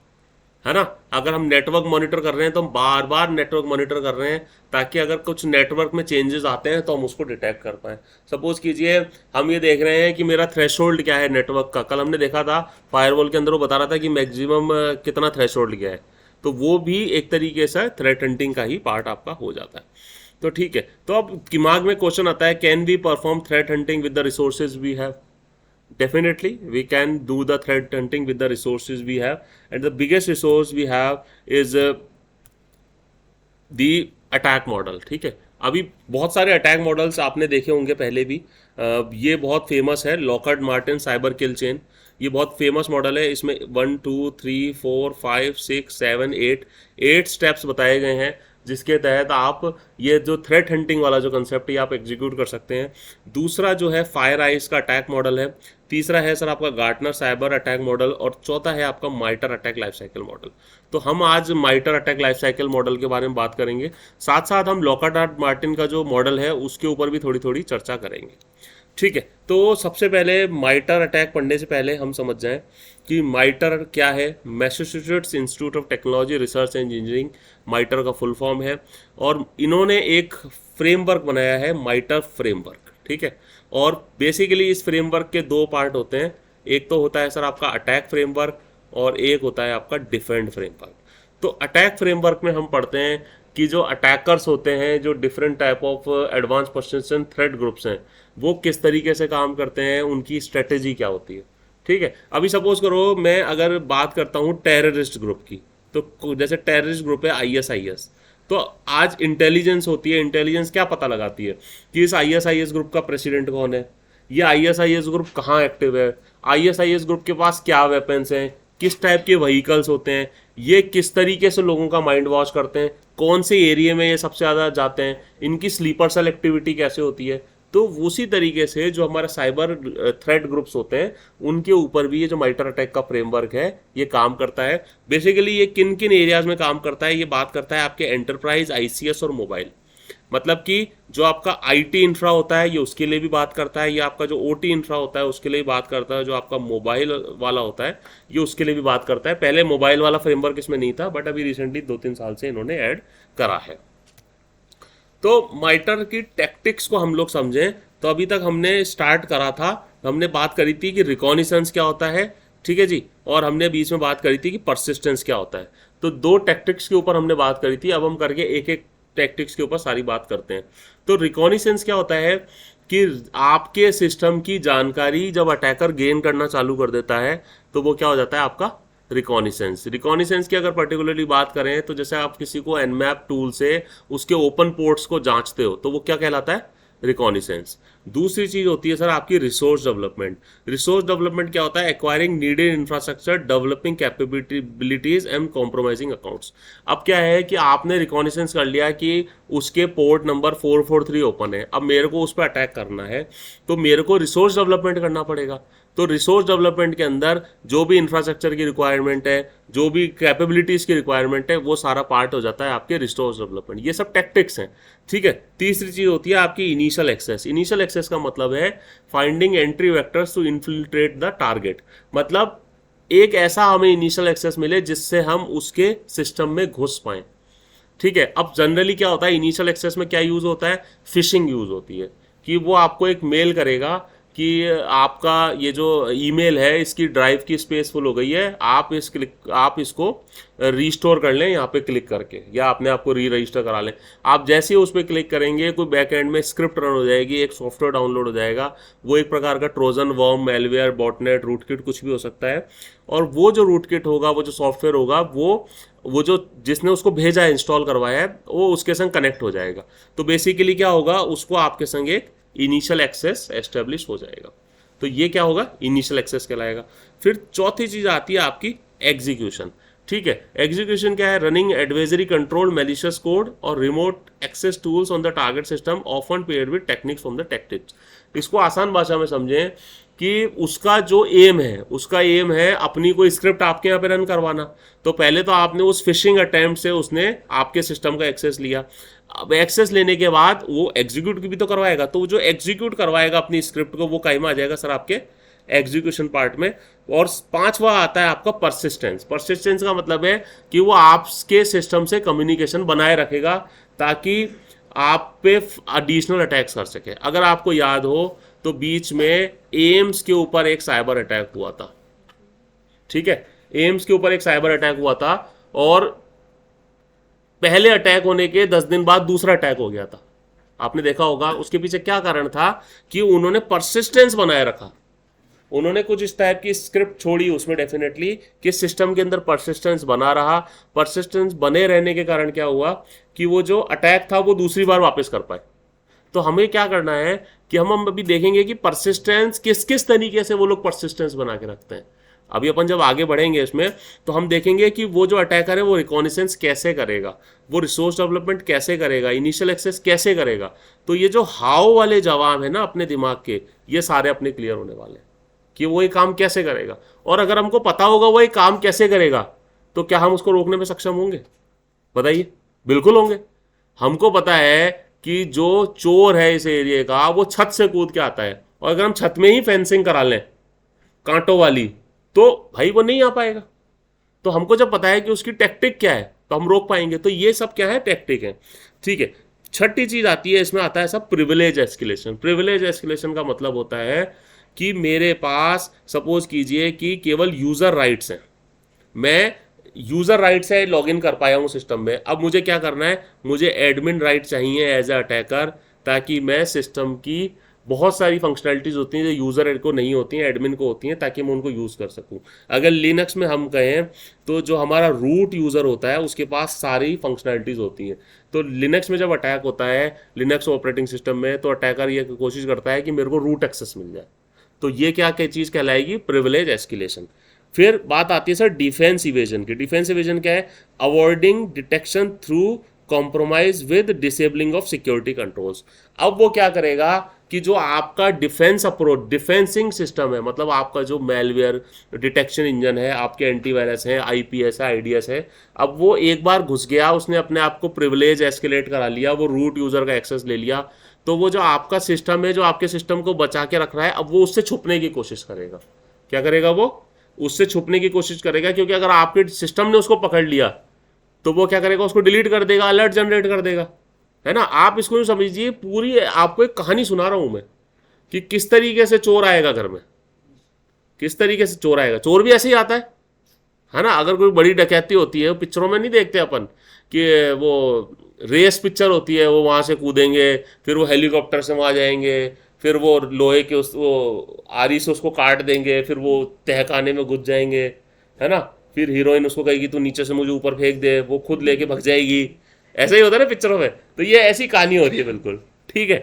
Speaker 1: है ना। अगर हम नेटवर्क मॉनिटर कर रहे हैं तो हम बार बार नेटवर्क मॉनिटर कर रहे हैं ताकि अगर कुछ नेटवर्क में चेंजेस आते हैं तो हम उसको डिटेक्ट कर पाए। सपोज कीजिए हम ये देख रहे हैं कि मेरा थ्रेशोल्ड क्या है नेटवर्क का। कल हमने देखा था फायरवॉल के अंदर वो बता रहा था कि मैक्सिमम कितना थ्रेशोल्ड क्या है। तो वो भी एक तरीके से थ्रेट हंटिंग का ही पार्ट आपका हो जाता है। तो ठीक है। तो अब दिमाग में क्वेश्चन आता है, can we perform threat hunting with the resources we have. Definitely we can do the threat hunting with the resources we have, and the biggest resource we have is the attack model. ठीक है। अभी बहुत सारे attack models आपने देखे होंगे पहले भी। ये बहुत फेमस है, Lockhart Martin cyber kill chain. ये बहुत फेमस मॉडल है। इसमें 1 2 3 4 5 6 7 8 स्टेप्स बताए गए हैं जिसके तहत आप ये जो थ्रेट हंटिंग वाला जो कंसेप्ट है आप एग्जीक्यूट कर सकते हैं। दूसरा जो है फायर आइस का अटैक मॉडल है। तीसरा है सर आपका गार्टनर साइबर अटैक मॉडल, और चौथा है आपका माइटर अटैक लाइफ साइकिल मॉडल। तो हम आज माइटर अटैक लाइफ साइकिल मॉडल के बारे में बात करेंगे, साथ साथ हम लॉकहार्ट मार्टिन का जो मॉडल है उसके ऊपर भी थोड़ी थोड़ी चर्चा करेंगे। ठीक है। तो सबसे पहले माइटर अटैक पढ़ने से पहले हम समझ जाएं कि माइटर क्या है। Massachusetts Institute of Technology research and engineering MITRE का फुल फॉर्म है, और इन्होंने एक फ्रेमवर्क बनाया है, माइटर फ्रेमवर्क। ठीक है। और बेसिकली इस फ्रेमवर्क के दो पार्ट होते हैं। एक तो होता है सर आपका अटैक फ्रेमवर्क, और एक होता है आपका डिफेंड फ्रेमवर्क। तो अटैक फ्रेमवर्क में हम पढ़ते हैं कि जो अटैकर्स होते हैं, जो different type of advance persistent threat groups हैं, वो किस तरीके से काम करते हैं, उनकी स्ट्रेटेजी क्या होती है। ठीक है। अभी सपोज करो मैं अगर बात करता हूँ टेररिस्ट ग्रुप की, तो जैसे टेररिस्ट ग्रुप है ISIS। तो आज इंटेलिजेंस होती है, इंटेलिजेंस क्या पता लगाती है कि इस ISIS ग्रुप का प्रेसिडेंट कौन है, ये ISIS ग्रुप कहाँ एक्टिव है, ISIS ग्रुप के पास क्या वेपन्स हैं, किस टाइप के व्हीकल्स होते हैं, ये किस तरीके से लोगों का माइंड वॉश करते हैं, कौन से एरिया में ये सबसे ज़्यादा जाते हैं, इनकी स्लीपर सेल एक्टिविटी कैसे होती है। तो उसी तरीके से जो हमारा साइबर थ्रेट ग्रुप्स होते हैं उनके ऊपर भी ये जो माइटर अटैक का फ्रेमवर्क है ये काम करता है। बेसिकली ये किन किन एरियाज में काम करता है, ये बात करता है आपके एंटरप्राइज, ICS और मोबाइल। मतलब कि जो आपका IT इंफ्रा होता है ये उसके लिए भी बात करता है, ये आपका जो OT इंफ्रा होता है उसके लिए भी बात करता है, जो आपका मोबाइल वाला होता है ये उसके लिए भी बात करता है। पहले मोबाइल वाला फ्रेमवर्क इसमें नहीं था, बट अभी रिसेंटली 2-3 साल से इन्होंने ऐड करा है। तो माइटर की टैक्टिक्स को हम लोग समझें, तो अभी तक हमने स्टार्ट करा था, हमने बात करी थी कि रिकॉनिसेंस क्या होता है। ठीक है जी। और हमने बीच में बात करी थी कि परसिस्टेंस क्या होता है। तो दो टैक्टिक्स के ऊपर हमने बात करी थी। अब हम करके एक एक टैक्टिक्स के ऊपर सारी बात करते हैं। तो रिकॉनिसेंस क्या होता है कि आपके सिस्टम की जानकारी जब अटैकर गेन करना चालू कर देता है तो वो क्या हो जाता है आपका रिकॉनिसेंस। रिकॉनिसेंस की अगर पर्टिकुलरली बात करें तो जैसे आप किसी को एनमैप टूल से उसके ओपन पोर्ट्स को जांचते हो तो वो क्या कहलाता है, रिकॉनिसेंस। दूसरी चीज होती है सर आपकी रिसोर्स डेवलपमेंट। रिसोर्स डेवलपमेंट क्या होता है, acquiring needed infrastructure, developing capabilities and compromising accounts. अब क्या है कि आपने रिकॉनिसेंस कर लिया कि उसके पोर्ट नंबर 443 ओपन है, अब मेरे को उस पर अटैक करना है तो मेरे को रिसोर्स डेवलपमेंट करना पड़ेगा। तो रिसोर्स डेवलपमेंट के अंदर जो भी इंफ्रास्ट्रक्चर की रिक्वायरमेंट है, जो भी कैपेबिलिटीज की रिक्वायरमेंट है, वो सारा पार्ट हो जाता है आपके रिसोर्स डेवलपमेंट। ये सब टैक्टिक्स हैं। ठीक है। तीसरी चीज होती है आपकी इनिशियल एक्सेस। इनिशियल एक्सेस का मतलब है finding entry vectors to infiltrate the target. मतलब एक ऐसा हमें इनिशियल एक्सेस मिले जिससे हम उसके सिस्टम में घुस पाए। ठीक है। अब जनरली क्या होता है इनिशियल एक्सेस में क्या यूज होता है, फिशिंग यूज होती है कि वो आपको एक मेल करेगा कि आपका ये जो ईमेल है इसकी ड्राइव की स्पेस फुल हो गई है, आप इसको रीस्टोर कर लें यहाँ पे क्लिक करके, या अपने आप को री रजिस्टर करा लें। आप जैसे ही उस पर क्लिक करेंगे कोई बैक एंड में स्क्रिप्ट रन हो जाएगी, एक सॉफ्टवेयर डाउनलोड हो जाएगा, वो एक प्रकार का Trojan, worm, malware, botnet, rootkit कुछ भी हो सकता है। और वो जो रूटकिट होगा, वो जो सॉफ्टवेयर होगा, वो जो जिसने उसको भेजा है, इंस्टॉल करवाया है, वो उसके संग कनेक्ट हो जाएगा। तो बेसिकली क्या होगा, उसको आपके संग एक इनिशियल एक्सेस एस्टेब्लिश हो जाएगा। तो ये क्या होगा, इनिशियल एक्सेस कहलाएगा। फिर चौथी चीज आती है आपकी एग्जीक्यूशन। ठीक है, एग्जीक्यूशन क्या है, running adversary control malicious code और remote access tools on the target system often paired with techniques from the tech tips. इसको आसान भाषा में समझें कि उसका जो एम है अपनी कोई स्क्रिप्ट आपके यहाँ पे रन करवाना। तो पहले तो आपने उस फिशिंग अटेम्प्ट से उसने आपके सिस्टम का एक्सेस लिया। अब एक्सेस लेने के बाद वो एग्जीक्यूट भी तो करवाएगा, तो जो एग्जीक्यूट करवाएगा अपनी स्क्रिप्ट को, वो कहीं में आ जाएगा सर आपके एग्जीक्यूशन पार्ट में। और पांचवा आता है आपका परसिस्टेंस। परसिस्टेंस का मतलब है कि वो आपके सिस्टम से कम्युनिकेशन बनाए रखेगा ताकि आप पे एडिशनल अटैक्स कर सके। अगर आपको याद हो तो बीच में एम्स के ऊपर एक साइबर अटैक हुआ था। ठीक है, एम्स के ऊपर एक साइबर अटैक हुआ था और पहले अटैक होने के 10 दिन बाद दूसरा अटैक हो गया था। आपने देखा होगा उसके पीछे क्या कारण था कि उन्होंने परसिस्टेंस बनाए रखा। उन्होंने कुछ इस टाइप की स्क्रिप्ट छोड़ी उसमें डेफिनेटली कि सिस्टम के अंदर परसिस्टेंस बना रहा। परसिस्टेंस बने रहने के कारण क्या हुआ कि वो जो अटैक था वो दूसरी बार वापस कर पाए। तो हमें क्या करना है कि हम अभी देखेंगे कि परसिस्टेंस किस किस तरीके से वो लोग परसिस्टेंस बना के रखते हैं। अभी अपन जब आगे बढ़ेंगे इसमें तो हम देखेंगे कि वो जो अटैकर है वो रिकॉनिसेंस कैसे करेगा, वो रिसोर्स डेवलपमेंट कैसे करेगा, इनिशियल एक्सेस कैसे करेगा। तो ये जो हाउ वाले जवाब है ना अपने दिमाग के, ये सारे अपने क्लियर होने वाले हैं कि वो ये काम कैसे करेगा। और अगर हमको पता होगा वो ये काम कैसे करेगा तो क्या हम उसको रोकने में सक्षम होंगे? बताइए। बिल्कुल होंगे। हमको पता है कि जो चोर है इस एरिया का वो छत से कूद के आता है, और अगर हम छत में ही फेंसिंग करा लें कांटों वाली तो भाई वो नहीं आ पाएगा। तो हमको जब पता है कि उसकी टेक्टिक क्या है तो हम रोक पाएंगे। तो ये सब क्या है, टेक्टिक है। ठीक है, छठी चीज आती है इसमें, आता है सब प्रिविलेज एस्केलेशन। प्रिविलेज एस्केलेशन का मतलब होता है कि मेरे पास सपोज कीजिए कि केवल यूजर राइट्स हैं, मैं यूजर राइट से लॉगिन कर पाया हूँ सिस्टम में। अब मुझे क्या करना है, मुझे एडमिन राइट चाहिए एज अ अटैकर, ताकि मैं सिस्टम की बहुत सारी फंक्शनैलिटीज होती हैं जो यूजर को नहीं होती हैं, एडमिन को होती हैं, ताकि मैं उनको यूज कर सकूं। अगर लिनक्स में हम कहें तो जो हमारा रूट यूजर होता है उसके पास सारी फंक्शनैलिटीज होती हैं। तो लिनक्स में जब अटैक होता है लिनक्स ऑपरेटिंग सिस्टम में, तो अटैकर ये कोशिश करता है कि मेरे को रूट एक्सेस मिल जाए। तो ये क्या चीज कहलाएगी, प्रिविलेज एस्केलेशन। फिर बात आती है सर डिफेंस इवेजन की। डिफेंस इवेजन क्या है, avoiding detection through compromise with disabling of security controls. अब वो क्या करेगा कि जो आपका डिफेंस अप्रोच, डिफेंसिंग सिस्टम है, मतलब आपका जो मेलवेयर डिटेक्शन इंजन है, आपके एंटीवायरस है, आईपीएस है, आईडीएस है, अब वो एक बार घुस गया, उसने अपने आप को प्रिविलेज एस्केलेट करा लिया, वो रूट यूजर का एक्सेस ले लिया, तो वो जो आपका सिस्टम है जो आपके सिस्टम को बचा के रख रहा है, अब वो उससे छुपने की कोशिश करेगा। क्या करेगा वो, उससे छुपने की कोशिश करेगा, क्योंकि अगर आपके सिस्टम ने उसको पकड़ लिया तो वो क्या करेगा, उसको डिलीट कर देगा, अलर्ट जनरेट कर देगा, है ना। आप इसको समझिए, पूरी आपको एक कहानी सुना रहा हूं मैं कि किस तरीके से चोर आएगा घर में, किस तरीके से चोर आएगा। चोर भी ऐसे ही आता है ना। अगर कोई बड़ी डकैती होती है, पिक्चरों में नहीं देखते अपन कि वो रेस पिक्चर होती है, वो वहां से कूदेंगे, फिर वो हेलीकॉप्टर से वहां जाएंगे, फिर वो लोहे के वो आरी से उसको काट देंगे, फिर वो तहखाने में घुस जाएंगे, है ना। फिर हीरोइन उसको कहेगी तू नीचे से मुझे ऊपर फेंक दे, वो खुद लेके भग जाएगी। ऐसा ही होता है ना पिक्चरों में। तो ये ऐसी कहानी होती है बिल्कुल। ठीक है,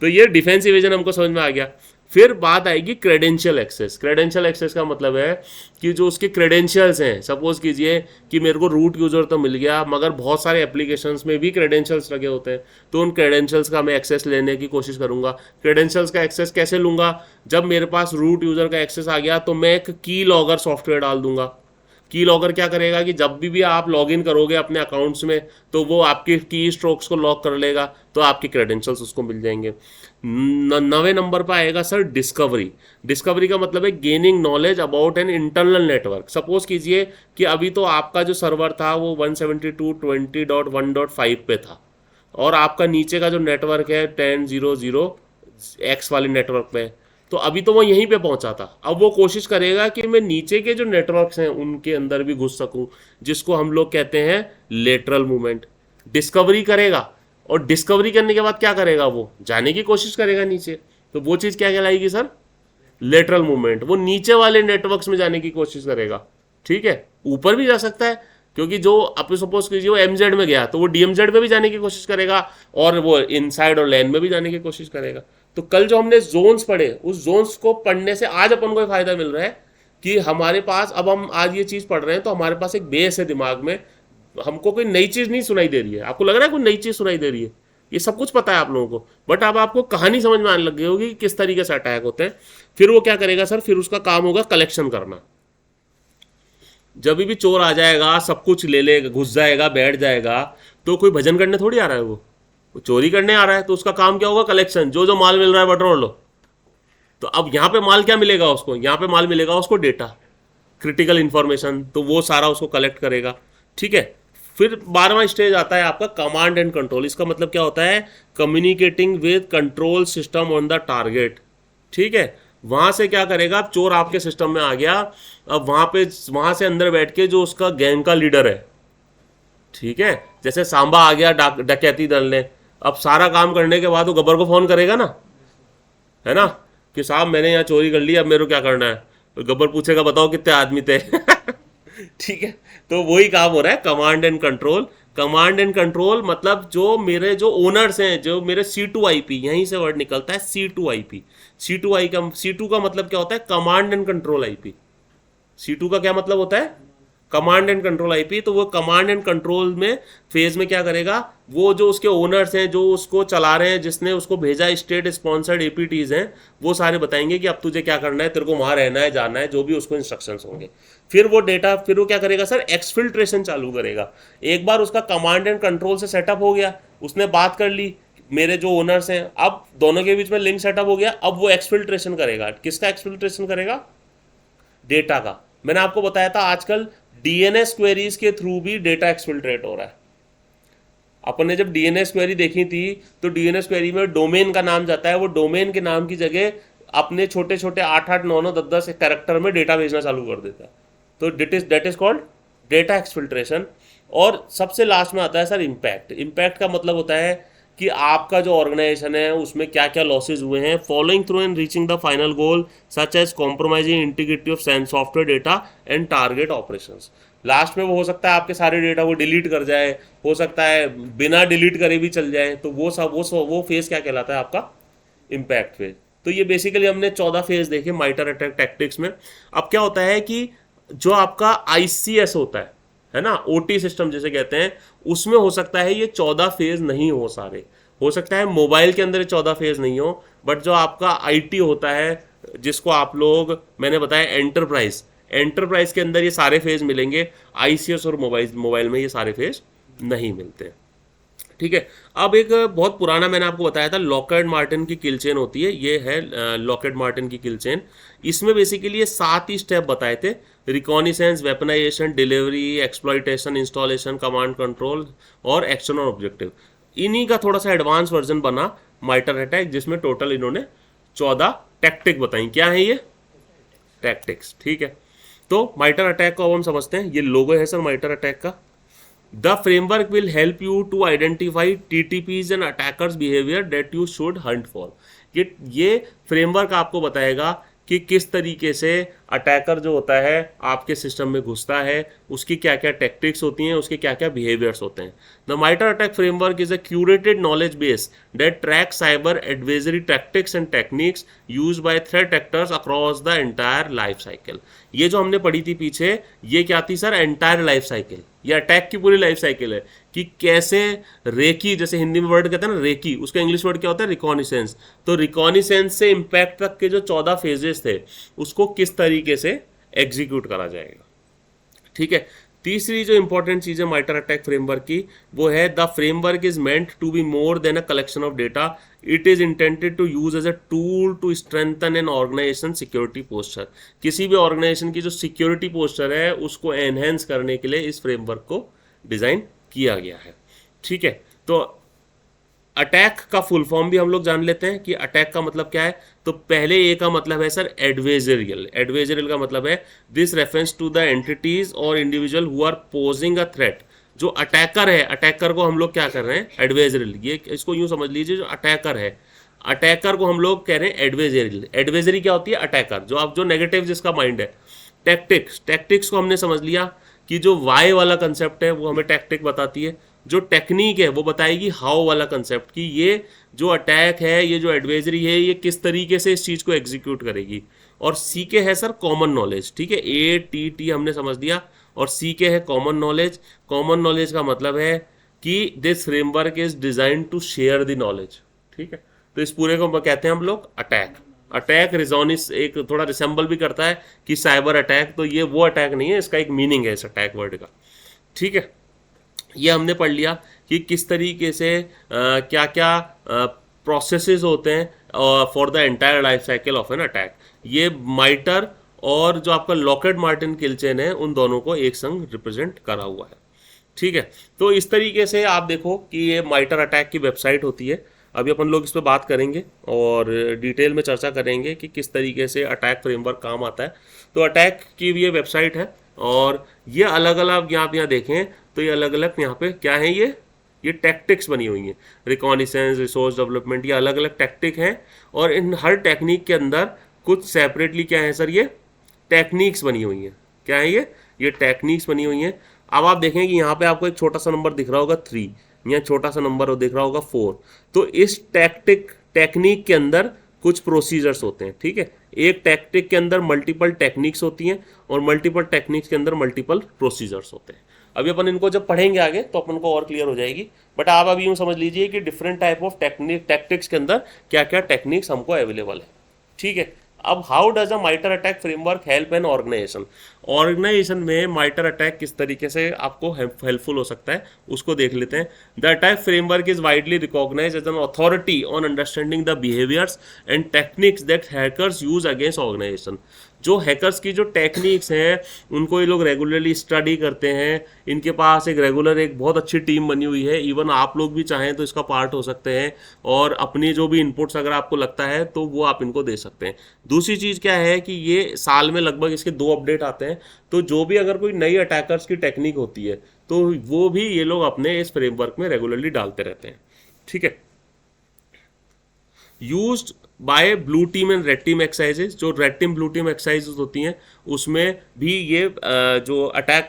Speaker 1: तो ये डिफेंस इवेजन हमको समझ में आ गया। फिर बात आएगी क्रेडेंशियल एक्सेस। क्रेडेंशियल एक्सेस का मतलब है कि जो उसके क्रेडेंशियल्स हैं, सपोज कीजिए कि मेरे को रूट यूजर तो मिल गया मगर बहुत सारे एप्लीकेशंस में भी क्रेडेंशियल्स लगे होते हैं, तो उन क्रेडेंशियल्स का मैं एक्सेस लेने की कोशिश करूंगा। क्रेडेंशियल्स का एक्सेस कैसे लूंगा, जब मेरे पास रूट यूजर का एक्सेस आ गया तो मैं एक की लॉगर सॉफ्टवेयर डाल दूंगा। की लॉगर क्या करेगा कि जब भी आप लॉग इन करोगे अपने अकाउंट्स में तो वो आपके की स्ट्रोक्स को लॉक कर लेगा, तो आपके क्रेडेंशियल्स उसको मिल जाएंगे। 9वें नंबर पर आएगा सर डिस्कवरी। डिस्कवरी का मतलब है gaining knowledge about an internal network. Suppose कीजिए कि अभी तो आपका जो सर्वर था वो 172.20.1.5 पे था, और आपका नीचे का जो नेटवर्क है 10.0.0x वाले नेटवर्क पे, तो तो अभी तो वो यहीं पे पहुंचा था, अब वो कोशिश करेगा कि मैं नीचे के जो नेटवर्क्स हैं उनके अंदर भी घुस सकूं, जिसको हम लोग कहते हैं लेटरल मूवमेंट। डिस्कवरी करेगा, और डिस्कवरी करने के बाद क्या करेगा, वो जाने की कोशिश करेगा नीचे, तो वो चीज़ क्या कहलाएगी सर, लेटरल मूवमेंट। वो नीचे वाले नेटवर्क्स में जाने की कोशिश करेगा, ठीक है। ऊपर भी जा सकता है, क्योंकि जो आप सपोज कीजिए वो एमजेड में गया तो वो डीएमजेड में भी जाने की कोशिश करेगा, और वो इनसाइड और लैन में भी जाने की कोशिश करेगा। तो कल जो हमने जोन्स पढ़े, उस जोन्स को पढ़ने से आज अपन को एक फायदा मिल रहा है कि हमारे पास, अब हम आज ये चीज़ पढ़ रहे हैं तो हमारे पास एक बेस है दिमाग में, हमको कोई नई चीज़ नहीं सुनाई दे रही है। आपको लग रहा है कोई नई चीज़ सुनाई दे रही है, ये सब कुछ पता है आप लोगों को, बट अब आपको कहानी समझ में आने लग गई होगी कि किस तरीके से अटैक होते हैं। फिर वो क्या करेगा सर, फिर उसका काम होगा कलेक्शन करना। जब भी चोर आ जाएगा, सब कुछ ले लेगा, घुस जाएगा, बैठ जाएगा, तो कोई भजन करने थोड़ी आ रहा है, वो चोरी करने आ रहा है, तो उसका काम क्या होगा, कलेक्शन। जो जो माल मिल रहा है बटोर लो। तो अब यहाँ पे माल क्या मिलेगा उसको, यहाँ पे माल मिलेगा उसको डेटा, क्रिटिकल इंफॉर्मेशन, तो वो सारा उसको कलेक्ट करेगा, ठीक है। फिर 12वां स्टेज आता है आपका कमांड एंड कंट्रोल। इसका मतलब क्या होता है, communicating with control system on the target, ठीक है। वहां से क्या करेगा, अब चोर आपके सिस्टम में आ गया, अब वहां से अंदर बैठ के जो उसका गैंग का लीडर है, ठीक है, जैसे सांबा आ गया डकैती दल ने, अब सारा काम करने के बाद वो गब्बर को फोन करेगा ना, है ना, कि साहब मैंने यहाँ चोरी कर ली, अब मेरे को क्या करना है। तो गब्बर पूछेगा बताओ कितने आदमी थे ठीक है। तो वही काम हो रहा है, command and control. Command and control मतलब जो मेरे जो ओनर्स हैं, जो मेरे C2IP, यहीं से वर्ड निकलता है C2IP। C2 का मतलब क्या होता है, command and control IP. C2 का क्या मतलब होता है, कमांड एंड कंट्रोल आईपी। तो वो कमांड एंड कंट्रोल में फेज में क्या करेगा, वो जो उसके ओनर्स हैं, जो उसको चला रहे हैं, जिसने उसको भेजा, स्टेट स्पॉन्सर्ड APTs हैं, वो सारे बताएंगे कि अब तुझे क्या करना है, तेरे को वहां रहना है, जाना है, जो भी उसको इंस्ट्रक्शंस होंगे। फिर वो डेटा, फिर वो क्या करेगा सर, एक्सफिल्ट्रेशन चालू करेगा। एक बार उसका कमांड एंड कंट्रोल से सेटअप हो गया, उसने बात कर ली मेरे जो ओनर्स हैं, अब दोनों के बीच में लिंक सेटअप हो गया, अब वो एक्सफिल्ट्रेशन करेगा। किसका एक्सफिल्ट्रेशन करेगा, डेटा का। मैंने आपको बताया था आजकल DNS क्वेरीज के थ्रू भी डेटा एक्सफिल्ट्रेट हो रहा है। अपन ने जब DNS क्वेरी देखी थी, तो DNS क्वेरी में डोमेन का नाम जाता है, वो डोमेन के नाम की जगह अपने छोटे छोटे 8-8, 9-9, 10-10 कैरेक्टर में डेटा भेजना चालू कर देता है। तो that is called data exfiltration. और सबसे लास्ट में आता है सर इम्पैक्ट। इम्पैक्ट का मतलब होता है कि आपका जो ऑर्गेनाइजेशन है उसमें क्या क्या लॉसेज हुए हैं, following through and reaching the final goal such as compromising integrity of software data and target operations. Last में वो हो सकता है आपके सारे डेटा वो डिलीट कर जाए, हो सकता है बिना डिलीट करे भी चल जाए, तो वो फेज क्या कहलाता है आपका, इम्पैक्ट फेज। तो ये बेसिकली हमने 14 फेज देखे माइटर अटैक टैक्टिक्स में। अब क्या होता है कि जो आपका ICS होता है ना, OT सिस्टम जिसे कहते हैं, उसमें हो सकता है ये 14 फेज नहीं हो सारे, हो सकता है मोबाइल के अंदर 14 फेज नहीं हो, बट जो आपका IT होता है, जिसको आप लोग, मैंने बताया एंटरप्राइज के अंदर ये सारे फेज मिलेंगे। ICS और मोबाइल में ये सारे फेज नहीं मिलते, ठीक है। अब एक बहुत पुराना मैंने आपको बताया था, लॉकहार्ट मार्टिन की किल चेन होती है, ये है लॉकहार्ट मार्टिन की किल चेन। इसमें बेसिकली ये 7 ही स्टेप बताए थे, reconnaissance, weaponisation, delivery, exploitation, installation, command control और एक्शन और ऑब्जेक्टिव। इन्हीं का थोड़ा सा एडवांस वर्जन बना माइटर अटैक, जिसमें टोटल इन्होंने 14 टैक्टिक बताई। क्या है ये टैक्टिक्स, ठीक है। तो माइटर अटैक को अब हम समझते हैं। ये लोगो है सर माइटर अटैक का। The framework will help you to identify TTPs and attackers behavior that you should hunt for। ये फ्रेमवर्क आपको बताएगा कि किस तरीके से अटैकर जो होता है आपके सिस्टम में घुसता है, उसकी क्या क्या टैक्टिक्स होती हैं, उसके क्या क्या बिहेवियर्स होते हैं। The माइटर attack framework is a curated knowledge base that track cyber advisory tactics and techniques use by threat actors across the entire life cycle. ये जो हमने पढ़ी थी पीछे, ये क्या थी सर, एंटायर लाइफ साइकिल। ये अटैक की पूरी लाइफ साइकिल है कि कैसे रेकी, जैसे हिंदी में वर्ड कहते हैं ना रेकी, उसका इंग्लिश वर्ड क्या होता है, रिकॉनिसेंस। तो रिकॉनिसेंस से इम्पैक्ट तक के जो 14 फेजेस थे, उसको किस तरीके से एग्जीक्यूट करा जाएगा, ठीक है। तीसरी जो इंपॉर्टेंट चीज है माइटर अटैक फ्रेमवर्क की, वो है the framework is meant to be more than a collection of data, it is intended to use as a tool to strengthen an organization security posture. किसी भी ऑर्गेनाइजेशन की जो सिक्योरिटी पोस्चर है उसको enhance करने के लिए इस फ्रेमवर्क को डिजाइन किया गया है, ठीक है। तो अटैक का फुल फॉर्म भी हम लोग जान लेते हैं कि अटैक का मतलब क्या है। तो पहले ए का मतलब है सर एडवेजरियल। एडवेजरियल का मतलब है this reference to the entities और individual who are posing a threat. जो अटैकर है, अटैकर को हम लोग क्या कर रहे हैं, एडवेजरियल। ये इसको यूं समझ लीजिए, जो अटैकर है, अटैकर को हम लोग कह रहे हैं एडवेजरियल। एडवेजरी क्या होती है, अटैकर, जो आप जो नेगेटिव जिसका माइंड है। टैक्टिक्स, टैक्टिक्स को हमने समझ लिया कि जो वाई वाला कंसेप्ट है वो हमें टैक्टिक बताती है। जो टेक्निक है वो बताएगी हाउ वाला कंसेप्ट, कि ये जो अटैक है, ये जो एडवाइजरी है, ये किस तरीके से इस चीज़ को एग्जीक्यूट करेगी। और सी के है सर कॉमन नॉलेज। ठीक है, ए टी टी हमने समझ लिया, और सी के है कॉमन नॉलेज। कॉमन नॉलेज का मतलब है कि this framework is design to share the knowledge. ठीक है, तो इस पूरे को कहते हैं हम लोग अटैक। अटैक रिजोनिस एक थोड़ा रिसेंबल भी करता है कि साइबर अटैक, तो ये वो अटैक नहीं है, इसका एक मीनिंग है इस अटैक वर्ड का। ठीक है, ये हमने पढ़ लिया कि किस तरीके से क्या क्या प्रोसेसेस होते हैं for the entire life cycle of an attack. ये माइटर और जो आपका लॉकेट मार्टिन किल चेन है, उन दोनों को एक संग रिप्रेजेंट करा हुआ है। ठीक है, तो इस तरीके से आप देखो कि ये माइटर अटैक की वेबसाइट होती है। अभी अपन लोग इस पर बात करेंगे और डिटेल में चर्चा करेंगे कि किस तरीके से अटैक फ्रेमवर्क काम आता है। तो अटैक की ये वेबसाइट है, और ये अलग अलग आप यहाँ देखें तो ये अलग अलग यहाँ पे क्या है, ये टैक्टिक्स बनी हुई हैं। रिकॉनिसेंस, रिसोर्स डेवलपमेंट, ये अलग अलग टैक्टिक हैं। और इन हर टेक्निक के अंदर कुछ सेपरेटली क्या है सर, ये टेक्निक्स बनी हुई हैं। क्या है ये टेक्निक्स बनी हुई हैं। अब आप देखें कि यहाँ पे आपको एक छोटा सा नंबर दिख रहा होगा 3, यहाँ छोटा सा नंबर दिख रहा होगा 4। तो इस टेक्निक के अंदर कुछ प्रोसीजर्स होते हैं। ठीक है, एक टैक्टिक के अंदर मल्टीपल टेक्निक्स होती हैं, और मल्टीपल टेक्निक्स के अंदर मल्टीपल प्रोसीजर्स होते हैं। अभी अपन इनको जब पढ़ेंगे आगे तो अपन को और क्लियर हो जाएगी। बट आप अभी यूँ समझ लीजिए कि डिफरेंट टाइप ऑफ टैक्टिक्स के अंदर क्या क्या टेक्निक्स हमको अवेलेबल है। ठीक है, अब how does a MITRE attack framework help an organization. Organization में माइटर अटैक किस तरीके से आपको हेल्पफुल हो सकता है, उसको देख लेते हैं। The attack framework is widely recognize as an authority on understanding the behaviours and techniques that hackers use against organization. जो हैकर्स की जो टेक्निक्स हैं उनको ये लोग रेगुलरली स्टडी करते हैं। इनके पास एक बहुत अच्छी टीम बनी हुई है। इवन आप लोग भी चाहें तो इसका पार्ट हो सकते हैं, और अपनी जो भी इनपुट्स अगर आपको लगता है तो वो आप इनको दे सकते हैं। दूसरी चीज़ क्या है कि ये साल में लगभग इसके 2 अपडेट आते हैं। तो जो भी अगर कोई नई अटैकर्स की टेक्निक होती है तो वो भी ये लोग अपने इस फ्रेमवर्क में रेगुलरली डालते रहते हैं। ठीक है, used by blue team and red team exercises. जो red team blue team exercises होती हैं उसमें भी ये जो अटैक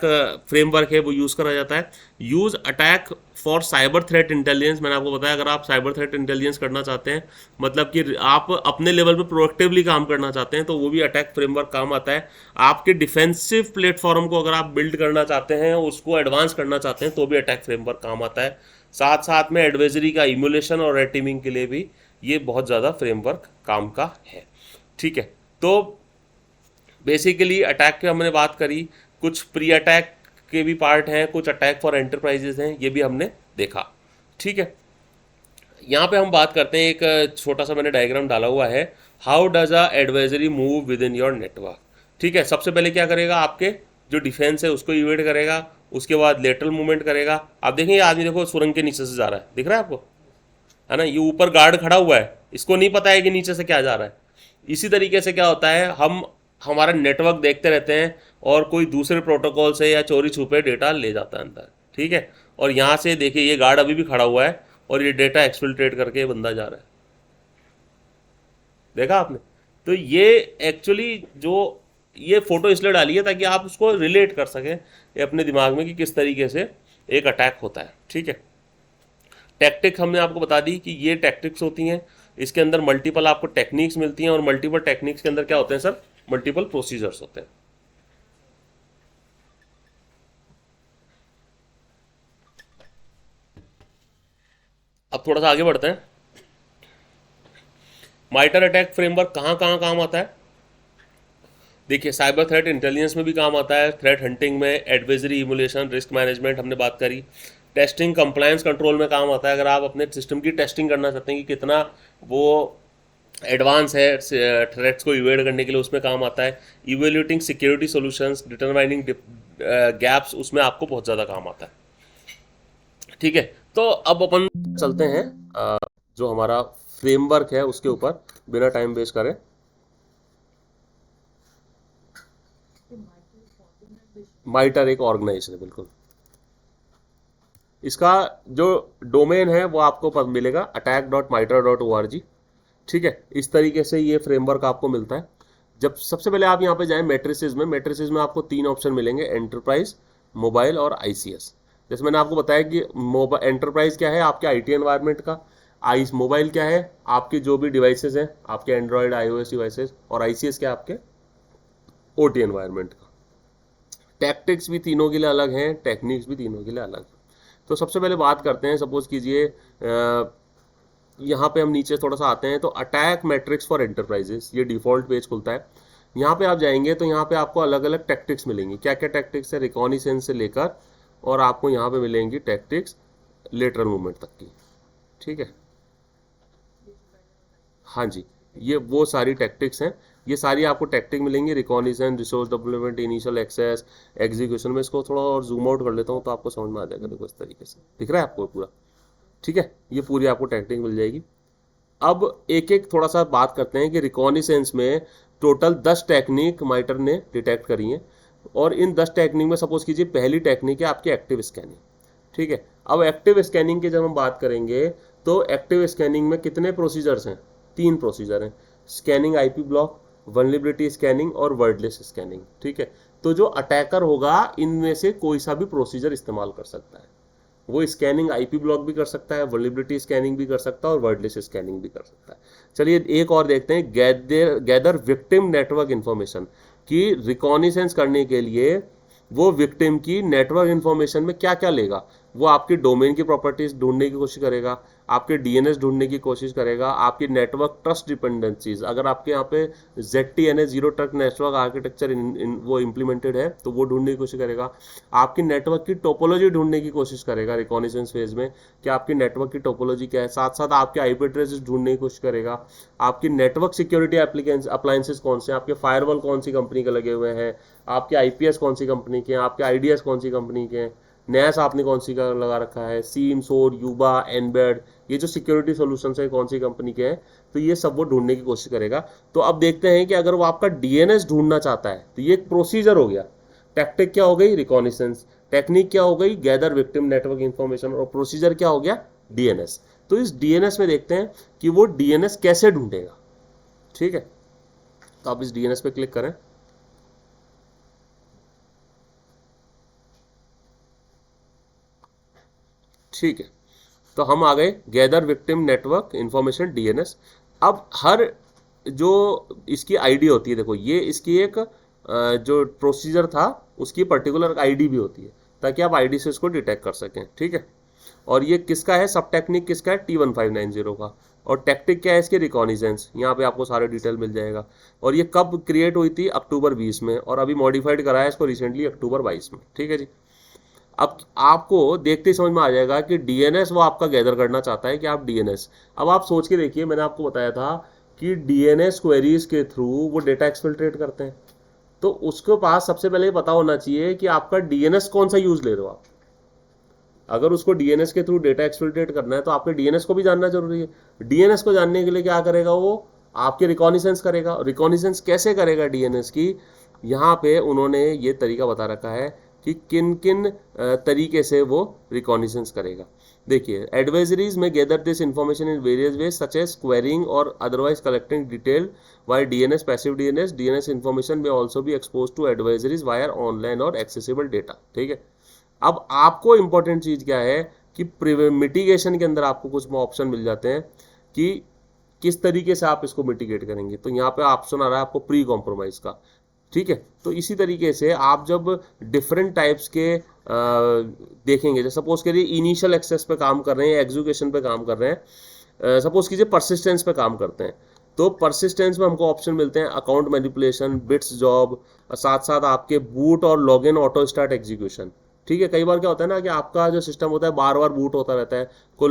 Speaker 1: फ्रेमवर्क है वो यूज़ करा जाता है। Use attack for cyber threat intelligence. मैंने आपको बताया अगर आप साइबर थ्रेट इंटेलिजेंस करना चाहते हैं, मतलब कि आप अपने लेवल पे प्रोएक्टिवली काम करना चाहते हैं, तो वो भी अटैक फ्रेमवर्क काम आता है। आपके डिफेंसिव प्लेटफॉर्म को अगर आप बिल्ड करना चाहते हैं, उसको एडवांस करना चाहते हैं, तो भी अटैक फ्रेमवर्क काम आता है। साथ साथ में एडवाइजरी का इम्यूलेशन और रेड टीमिंग के लिए भी ये बहुत ज़्यादा फ्रेमवर्क काम का है। ठीक है, तो बेसिकली अटैक की हमने बात करी, कुछ प्री अटैक के भी पार्ट हैं, कुछ अटैक फॉर एंटरप्राइजेज हैं, ये भी हमने देखा। ठीक है, यहाँ पे हम बात करते हैं, एक छोटा सा मैंने डायग्राम डाला हुआ है, how does a advisory move with in your network. ठीक है, सबसे पहले क्या करेगा, आपके जो डिफेंस है उसको इवेट करेगा, उसके बाद लेटरल मूवमेंट करेगा। आप देखेंगे आदमी देखो सुरंग के नीचे से जा रहा है, दिख रहा है आपको, है ना, ये ऊपर गार्ड खड़ा हुआ है, इसको नहीं पता है कि नीचे से क्या जा रहा है। इसी तरीके से क्या होता है, हम हमारा नेटवर्क देखते रहते हैं और कोई दूसरे प्रोटोकॉल से या चोरी छुपे डेटा ले जाता है अंदर। ठीक है, और यहाँ से देखिए ये गार्ड अभी भी खड़ा हुआ है और ये डेटा एक्सफिल्ट्रेट करके ये बंदा जा रहा है, देखा आपने। तो ये एक्चुअली जो ये फोटो इसलिए डाली है ताकि आप उसको रिलेट कर सकें अपने दिमाग में कि किस तरीके से एक अटैक होता है। ठीक है, टैक्टिक हमने आपको बता दी कि ये टैक्टिक्स होती हैं, इसके अंदर मल्टीपल आपको टेक्निक्स मिलती हैं, और मल्टीपल टेक्निक्स के अंदर क्या होते हैं सर, मल्टीपल प्रोसीजर्स होते हैं। अब थोड़ा सा आगे बढ़ते हैं। माइटर अटैक फ्रेमवर्क कहाँ कहाँ काम आता है, देखिए साइबर थ्रेट इंटेलिजेंस में भी काम आता है, थ्रेट हंटिंग में, एडवाइजरी, इमुलेशन, रिस्क मैनेजमेंट हमने बात करी, टेस्टिंग कंप्लायंस कंट्रोल में काम आता है। अगर आप अपने सिस्टम की टेस्टिंग करना चाहते हैं कि कितना वो एडवांस है थ्रेट्स को इवेड करने के लिए, उसमें काम आता है। Evaluating security solutions, determining gaps, उसमें आपको बहुत ज़्यादा काम आता है। ठीक है, तो अब अपन चलते हैं जो हमारा फ्रेमवर्क है उसके ऊपर, बिना टाइम वेस्ट करें। माइटर एक ऑर्गेनाइजेशन है, बिल्कुल। इसका जो डोमेन है वो आपको मिलेगा attack.miter.org। ठीक है, इस तरीके से ये फ्रेमवर्क आपको मिलता है। जब सबसे पहले आप यहाँ पे जाएं मैट्रिसेस में आपको तीन ऑप्शन मिलेंगे, एंटरप्राइज, मोबाइल और आईसीएस। जैसे मैंने आपको बताया कि एंटरप्राइज क्या है, आपके आईटी एनवायरनमेंट का। मोबाइल क्या है, आपके जो भी डिवाइसेस हैं, आपके एंड्रॉयड आईओएस डिवाइसेस। और आईसीएस क्या है, आपके ओटी एनवायरनमेंट का। टैक्टिक्स भी तीनों के लिए अलग हैं, टेक्निक्स भी तीनों के लिए अलग हैं। तो सबसे पहले बात करते हैं, सपोज कीजिए यहाँ पे हम नीचे थोड़ा सा आते हैं, तो अटैक मैट्रिक्स फॉर एंटरप्राइजेस, ये डिफॉल्ट पेज खुलता है। यहाँ पे आप जाएंगे तो यहाँ पे आपको अलग अलग टैक्टिक्स मिलेंगी। क्या क्या टैक्टिक्स है, रिकॉनिसेंस से लेकर और आपको यहाँ पे मिलेंगी टैक्टिक्स लेटरल मूवमेंट तक की। ठीक है, हाँ जी, ये वो सारी टैक्टिक्स हैं। ये सारी आपको टैक्टिक मिलेंगी, reconnaissance, resource development, initial access, execution में। इसको थोड़ा और जूम आउट कर लेता हूँ तो आपको समझ में आ जाएगा। देखो इस तरीके से दिख रहा है आपको पूरा। ठीक है, ये पूरी आपको टैक्टिक मिल जाएगी। अब एक एक थोड़ा सा बात करते हैं कि रिकॉनिसेंस में टोटल 10 टेक्निक माइटर ने डिटेक्ट करी हैं। और इन 10 टेक्निक में सपोज कीजिए पहली टेक्निक है आपकी एक्टिव स्कैनिंग। ठीक है, अब एक्टिव स्कैनिंग की जब हम बात करेंगे तो एक्टिव स्कैनिंग में कितने प्रोसीजर्स हैं, तीन प्रोसीजर हैं, scanning IP block, vulnerability scanning और वर्डलेस स्कैनिंग। ठीक है, तो जो अटैकर होगा इनमें से कोई सा भी प्रोसीजर इस्तेमाल कर सकता है। वो स्कैनिंग आईपी ब्लॉक भी कर सकता है, वल्नरेबिलिटी स्कैनिंग भी कर सकता है और वर्डलेस स्कैनिंग भी कर सकता है। चलिए एक और देखते हैं, गैदर विक्टिम नेटवर्क इंफॉर्मेशन। कि रिकॉनिसेंस करने के लिए वो विक्टिम की नेटवर्क इंफॉर्मेशन में क्या क्या लेगा। वो आपकी डोमेन की प्रॉपर्टीज ढूंढने की कोशिश करेगा, आपके डीएनएस ढूंढने की कोशिश करेगा, आपकी नेटवर्क ट्रस्ट डिपेंडेंसीज, अगर आपके यहाँ पे ZTNS zero trust network architecture वो इम्प्लीमेंटेड है तो वो ढूंढने की कोशिश करेगा। आपकी नेटवर्क की टोपोलॉजी ढूंढने की कोशिश करेगा रिकॉनिसेंस फेज में, कि आपकी नेटवर्क की टोपोलॉजी क्या है। साथ साथ आपके आईपी एड्रेसेस ढूंढने की कोशिश करेगा। आपकी नेटवर्क सिक्योरिटी अप्लायंसेस कौन से हैं, आपके फायरवॉल कौन सी कंपनी के लगे हुए हैं, आपके आईपीएस कौन सी कंपनी के हैं, आपके आईडीएस कौन सी कंपनी के हैं, नैस आपने कौन सी का लगा रखा है, सीम, सोर, यूबा, एनबेड, ये जो सिक्योरिटी सॉल्यूशंस है कौन सी कंपनी के हैं। तो ये सब वो ढूंढने की कोशिश करेगा। तो अब देखते हैं कि अगर वो आपका डीएनएस ढूंढना चाहता है तो ये एक प्रोसीजर हो गया। टैक्टिक क्या हो गई, रिकॉनिसेंस। टेक्निक क्या हो गई, गैदर विक्टिम नेटवर्क इंफॉर्मेशन। और प्रोसीजर क्या हो गया, डीएनएस। तो इस डीएनएस में देखते हैं कि वो डीएनएस कैसे ढूंढेगा। ठीक है, तो आप इस डीएनएस पे क्लिक करें। ठीक है, तो हम आ गए gather victim network information DNS. अब हर जो इसकी आईडी होती है, देखो ये इसकी एक जो प्रोसीजर था उसकी पर्टिकुलर आईडी भी होती है, ताकि आप आईडी से इसको डिटेक्ट कर सकें। ठीक है, और ये किसका है, सब टेक्निक किसका है, T1590 का। और टैक्टिक क्या है इसके, रिकॉनिजेंस। यहाँ पे आपको सारे डिटेल मिल जाएगा। और ये कब क्रिएट हुई थी, अक्टूबर 20 में, और अभी मॉडिफाइड कराया इसको रिसेंटली अक्टूबर 22 में। ठीक है जी, अब आपको देखते ही समझ में आ जाएगा कि डीएनएस वो आपका गैदर करना चाहता है कि आप डीएनएस। अब आप सोच के देखिए, मैंने आपको बताया था कि डीएनएस क्वेरीज के थ्रू वो डेटा एक्सफिल्ट्रेट करते हैं। तो उसके पास सबसे पहले पता होना चाहिए कि आपका डीएनएस कौन सा यूज ले रहे हो आप। अगर उसको डीएनएस के थ्रू डेटा एक्सफिल्ट्रेट करना है तो आपके डीएनएस को भी जानना जरूरी है। डीएनएस को जानने के लिए क्या करेगा, वो आपके रिकॉनिसेंस करेगा। रिकॉनिसेंस कैसे करेगा डीएनएस की, यहाँ पे उन्होंने ये तरीका बता रखा है कि किन किन तरीके से वो रिकॉनिसेंस करेगा। देखिए, एडवाइजरीज में gather this information in various ways such as querying और otherwise collecting detail via DNS passive DNS information में ऑल्सो भी expose to adversaries via online और एक्सेसिबल डेटा। ठीक है, अब आपको इंपॉर्टेंट चीज क्या है कि मिटिगेशन के अंदर आपको कुछ ऑप्शन मिल जाते हैं कि किस तरीके से आप इसको मिटिगेट करेंगे। तो यहाँ पे ऑप्शन आ रहा है आपको प्री कॉम्प्रोमाइज का। ठीक है, तो इसी तरीके से आप जब डिफरेंट टाइप्स के देखेंगे, जैसे सपोज करिए इनिशियल एक्सेस पे काम कर रहे हैं, एग्जीक्यूशन पे काम कर रहे हैं, सपोज कीजिए परसिस्टेंस पे काम करते हैं, तो परसिस्टेंस में हमको ऑप्शन मिलते हैं अकाउंट मैनिपुलेशन, बिट्स जॉब, साथ साथ आपके बूट और लॉगिन ऑटो स्टार्ट एग्जीक्यूशन। ठीक है, कई बार क्या होता है ना कि आपका जो सिस्टम होता है बार बार बूट होता रहता है, कोई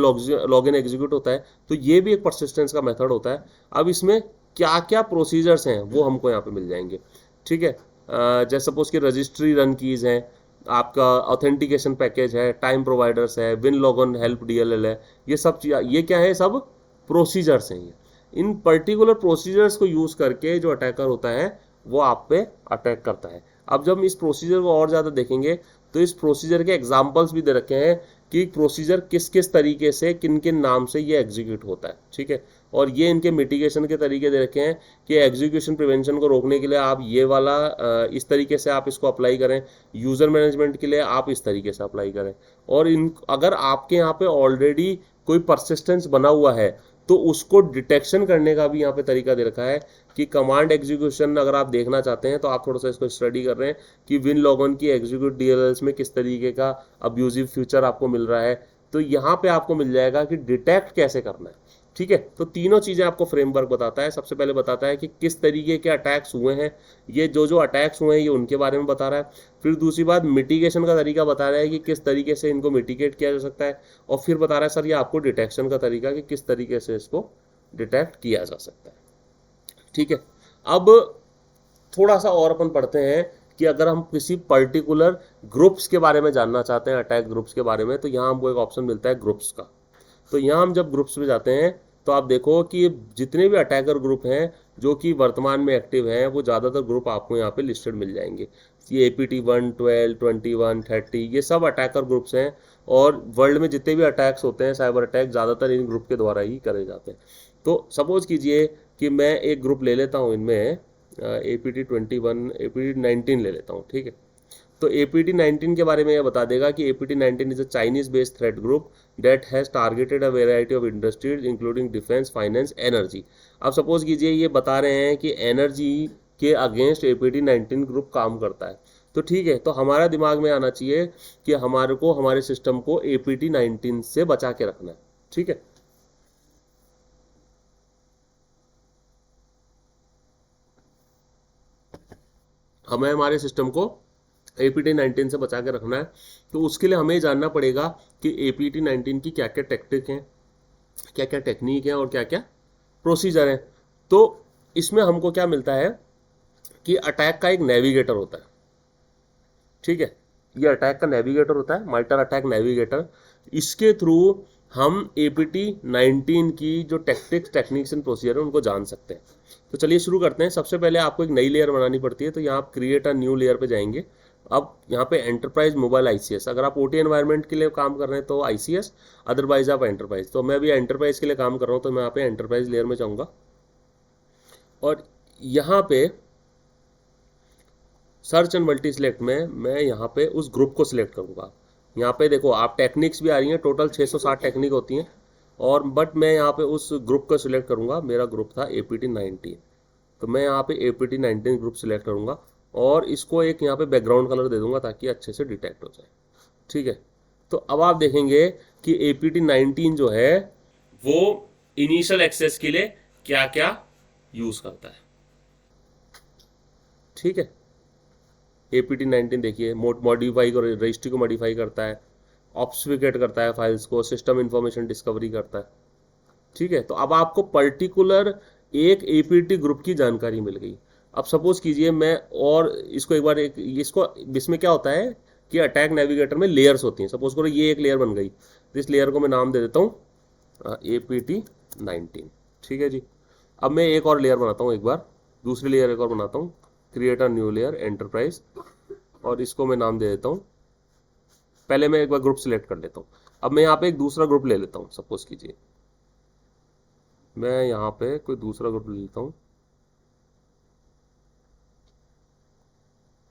Speaker 1: लॉगिन एग्जीक्यूट होता है, तो ये भी एक परसिस्टेंस का मेथड होता है। अब इसमें क्या क्या प्रोसीजर्स हैं वो हमको यहाँ पे मिल जाएंगे। ठीक है, जैसे सपोज कि रजिस्ट्री रन कीज हैं, आपका ऑथेंटिकेशन पैकेज है, टाइम प्रोवाइडर्स है, विन लॉगन हेल्प डीएलएल है, ये सब चीज़, ये क्या है, सब प्रोसीजर्स हैं ये। इन पर्टिकुलर प्रोसीजर्स को यूज़ करके जो अटैकर होता है वो आप पे अटैक करता है। अब जब हम इस प्रोसीजर को और ज़्यादा देखेंगे तो इस प्रोसीजर के एग्जाम्पल्स भी दे रखे हैं कि प्रोसीजर किस किस तरीके से किन किन नाम से ये एग्जीक्यूट होता है, ठीक है। और ये इनके मिटिगेशन के तरीके दे रखे हैं कि एग्जीक्यूशन प्रिवेंशन को रोकने के लिए आप ये वाला इस तरीके से आप इसको अप्लाई करें, यूज़र मैनेजमेंट के लिए आप इस तरीके से अप्लाई करें। और इन अगर आपके यहाँ पे ऑलरेडी कोई परसिस्टेंस बना हुआ है तो उसको डिटेक्शन करने का भी यहाँ पे तरीका दे रखा है कि कमांड एग्जीक्यूशन अगर आप देखना चाहते हैं तो आप थोड़ा सा इसको स्टडी कर रहे हैं कि विन लॉगन की एग्जीक्यूट डीएलएल्स में किस तरीके का अब्यूजिव फीचर आपको मिल रहा है, तो यहाँ पे आपको मिल जाएगा कि डिटेक्ट कैसे करना है, ठीक है। तो तीनों चीज़ें आपको फ्रेमवर्क बताता है। सबसे पहले बताता है कि किस तरीके के अटैक्स हुए हैं, ये जो जो अटैक्स हुए हैं ये उनके बारे में बता रहा है। फिर दूसरी बात मिटिगेशन का तरीका बता रहा है कि किस तरीके से इनको मिटिगेट किया जा सकता है। और फिर बता रहा है सर ये आपको डिटेक्शन का तरीका कि किस तरीके से इसको डिटेक्ट किया जा सकता है, ठीक है। अब थोड़ा सा और अपन पढ़ते हैं कि अगर हम किसी पर्टिकुलर ग्रुप्स के बारे में जानना चाहते हैं, अटैक ग्रुप्स के बारे में, तो यहाँ हमको एक ऑप्शन मिलता है ग्रुप्स का। तो यहाँ हम जब ग्रुप्स में जाते हैं तो आप देखो कि जितने भी अटैकर ग्रुप हैं जो कि वर्तमान में एक्टिव हैं वो ज़्यादातर ग्रुप आपको यहाँ पे लिस्टेड मिल जाएंगे। ये APT1, 12, 21, 30 ये सब अटैकर ग्रुप्स हैं। और वर्ल्ड में जितने भी अटैक्स होते हैं, साइबर अटैक, ज़्यादातर इन ग्रुप के द्वारा ही करे जाते हैं। तो सपोज कीजिए कि मैं एक ग्रुप ले लेता हूँ इनमें APT21, APT19 ले लेता हूँ, ठीक है। तो APT19 के बारे में यह बता देगा कि APT19 is a Chinese based threat group that has targeted a variety of industries including defence, finance, energy. अब सपोज कीजिए ये बता रहे हैं कि एनर्जी के अगेंस्ट APT19 ग्रुप काम करता है, तो ठीक है। तो हमारा दिमाग में आना चाहिए कि हमारे को हमारे सिस्टम को APT19 से बचा के रखना है, ठीक है। हमें हमारे सिस्टम को APT19 से बचा के रखना है। तो उसके लिए हमें जानना पड़ेगा कि APT19 की क्या क्या टेक्टिक हैं, क्या क्या टेक्निक है और क्या क्या प्रोसीजर है। तो इसमें हमको क्या मिलता है कि अटैक का एक नेविगेटर होता है, ठीक है। ये अटैक का नेविगेटर होता है, माइटर अटैक नेविगेटर। इसके थ्रू हम APT19 की जो टेक्निक्स एंड प्रोसीजर है उनको जान सकते हैं। तो चलिए शुरू करते हैं। सबसे पहले आपको एक नई लेयर बनानी पड़ती है, तो यहाँ आप क्रिएट अ न्यू लेयर पे जाएंगे। अब यहाँ पे एंटरप्राइज मोबाइल ICS, अगर आप OT एनवायरनमेंट के लिए काम कर रहे हैं तो ICS, अदरवाइज आप एंटरप्राइज। तो मैं भी एंटरप्राइज के लिए काम कर रहा हूँ तो मैं यहाँ पे एंटरप्राइज लेयर में जाऊँगा। और यहाँ पे सर्च एंड मल्टी सिलेक्ट में मैं यहाँ पे उस ग्रुप को सिलेक्ट करूँगा। यहाँ पे देखो आप टेक्निक्स भी आ रही हैं, टोटल 660 टेक्निक होती हैं। और बट मैं यहाँ पे उस ग्रुप को सिलेक्ट करूँगा। मेरा ग्रुप था APT19, तो मैं यहाँ पे APT19 ग्रुप सिलेक्ट करूँगा और इसको एक यहाँ पे बैकग्राउंड कलर दे दूंगा ताकि अच्छे से डिटेक्ट हो जाए, ठीक है। तो अब आप देखेंगे कि APT19 जो है वो इनिशियल एक्सेस के लिए क्या क्या यूज़ करता है, ठीक है। APT19 देखिए मॉडिफाई को, रजिस्ट्री को मॉडिफाई करता है, ऑब्फुस्केट करता है फाइल्स को, सिस्टम इंफॉर्मेशन डिस्कवरी करता है, ठीक है। तो अब आपको पर्टिकुलर एक APT ग्रुप की जानकारी मिल गई। अब सपोज कीजिए मैं और इसको एक बार इसको इसमें क्या होता है कि अटैक नेविगेटर में लेयर्स होती हैं। सपोज करो ये एक लेयर बन गई, तो इस लेयर को मैं नाम दे देता हूँ APT19, ठीक है जी। अब मैं एक और लेयर बनाता हूँ, एक बार दूसरी लेयर एक और बनाता हूँ, create a new layer enterprise, और इसको मैं नाम दे देता हूँ, पहले मैं एक बार ग्रुप सिलेक्ट कर लेता हूँ। अब मैं यहाँ पे एक दूसरा ग्रुप ले लेता हूँ। सपोज कीजिए मैं यहाँ पे कोई दूसरा ग्रुप ले लेता हूँ,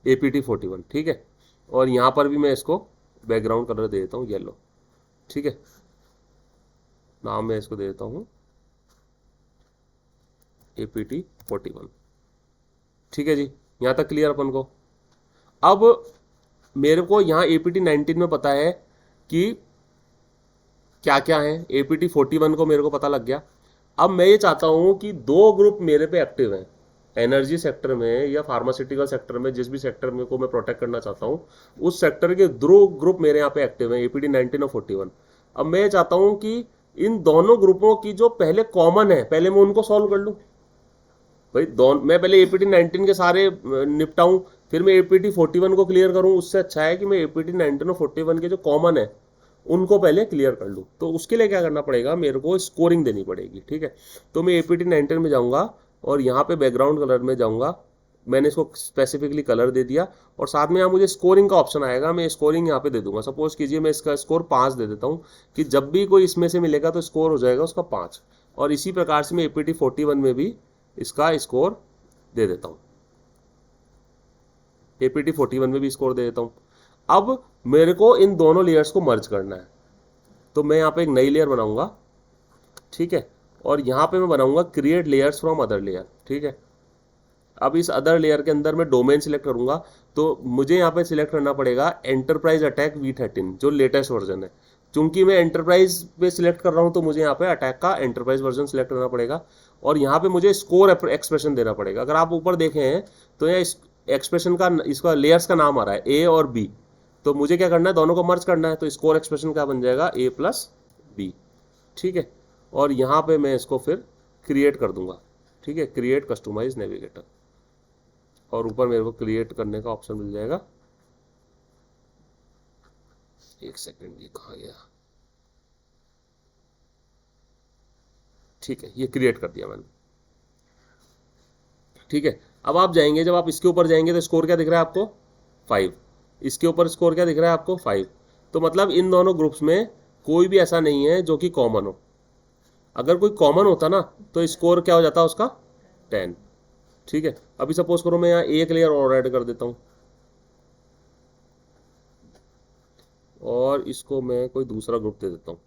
Speaker 1: APT41, ठीक है। और यहाँ पर भी मैं इसको बैकग्राउंड कलर दे देता हूँ येलो, ठीक है। नाम मैं इसको दे देता हूँ APT41, ठीक है जी। यहाँ तक क्लियर अपन को। अब मेरे को यहाँ APT19 में पता है कि क्या क्या है, APT41 को मेरे को पता लग गया। अब मैं ये चाहता हूँ कि दो ग्रुप मेरे पे एक्टिव हैं, एनर्जी सेक्टर में या फार्मास्यूटिकल सेक्टर में, जिस भी सेक्टर में को मैं प्रोटेक्ट करना चाहता हूँ उस सेक्टर के दो ग्रुप मेरे यहाँ पे एक्टिव हैं, APT19 और 41। अब मैं ये चाहता हूँ कि इन दोनों ग्रुपों की जो पहले कॉमन है पहले मैं उनको सॉल्व कर लूँ, भाई दोनों, मैं पहले एपीटी 19 के सारे निपटाऊं, फिर मैं एपीटी 41 को क्लियर करूं, उससे अच्छा है कि मैं एपीटी 19 और 41 के जो कॉमन है उनको पहले क्लियर कर लूं। तो उसके लिए क्या करना पड़ेगा, मेरे को स्कोरिंग देनी पड़ेगी, ठीक है। तो मैं एपीटी 19 में जाऊंगा और यहाँ पे बैकग्राउंड कलर में जाऊंगा, मैंने इसको स्पेसिफिकली कलर दे दिया, और साथ में यहाँ मुझे स्कोरिंग का ऑप्शन आएगा, मैं स्कोरिंग यहाँ पे दे दूंगा। सपोज कीजिए मैं इसका स्कोर 5 दे देता हूँ, कि जब भी कोई इसमें से मिलेगा तो स्कोर हो जाएगा उसका 5। और इसी प्रकार से मैं एपीटी 41 में भी इसका स्कोर दे देता हूँ, एपीटी 41 में भी स्कोर दे देता हूँ। अब मेरे को इन दोनों लेयर्स को मर्ज करना है, तो मैं यहाँ पे एक नई लेयर बनाऊंगा, ठीक है। और यहाँ पे मैं बनाऊंगा create layers from other layer, ठीक है। अब इस अदर लेयर के अंदर मैं डोमेन सिलेक्ट करूंगा, तो मुझे यहाँ पे सिलेक्ट करना पड़ेगा एंटरप्राइज अटैक V13 जो लेटेस्ट वर्जन है। चूंकि मैं एंटरप्राइज पे सिलेक्ट कर रहा हूँ तो मुझे यहाँ पे अटैक का एंटरप्राइज वर्जन सिलेक्ट करना पड़ेगा, और यहाँ पे मुझे स्कोर एक्सप्रेशन देना पड़ेगा। अगर आप ऊपर देखें हैं तो यहाँ एक्सप्रेशन का, इसका लेयर्स का नाम आ रहा है A और B, तो मुझे क्या करना है, दोनों को मर्ज करना है। तो स्कोर एक्सप्रेशन क्या बन जाएगा, A+B, ठीक है। और यहाँ पे मैं इसको फिर क्रिएट कर दूंगा, ठीक है, क्रिएट कस्टमाइज नेविगेटर, और ऊपर मेरे को क्रिएट करने का ऑप्शन मिल जाएगा। एक सेकंड, ये कहाँ गया, ठीक है, ये क्रिएट कर दिया मैंने, ठीक है। अब आप जाएंगे, जब आप इसके ऊपर जाएंगे तो स्कोर क्या दिख रहा है आपको, 5। इसके ऊपर स्कोर क्या दिख रहा है आपको, 5। तो मतलब इन दोनों ग्रुप्स में कोई भी ऐसा नहीं है जो कि कॉमन हो। अगर कोई कॉमन होता ना तो स्कोर क्या हो जाता उसका, 10, ठीक है। अभी सपोज करो मैं यहाँ एक लेयर और ऐड कर देता हूँ, और इसको मैं कोई दूसरा ग्रुप दे देता हूँ,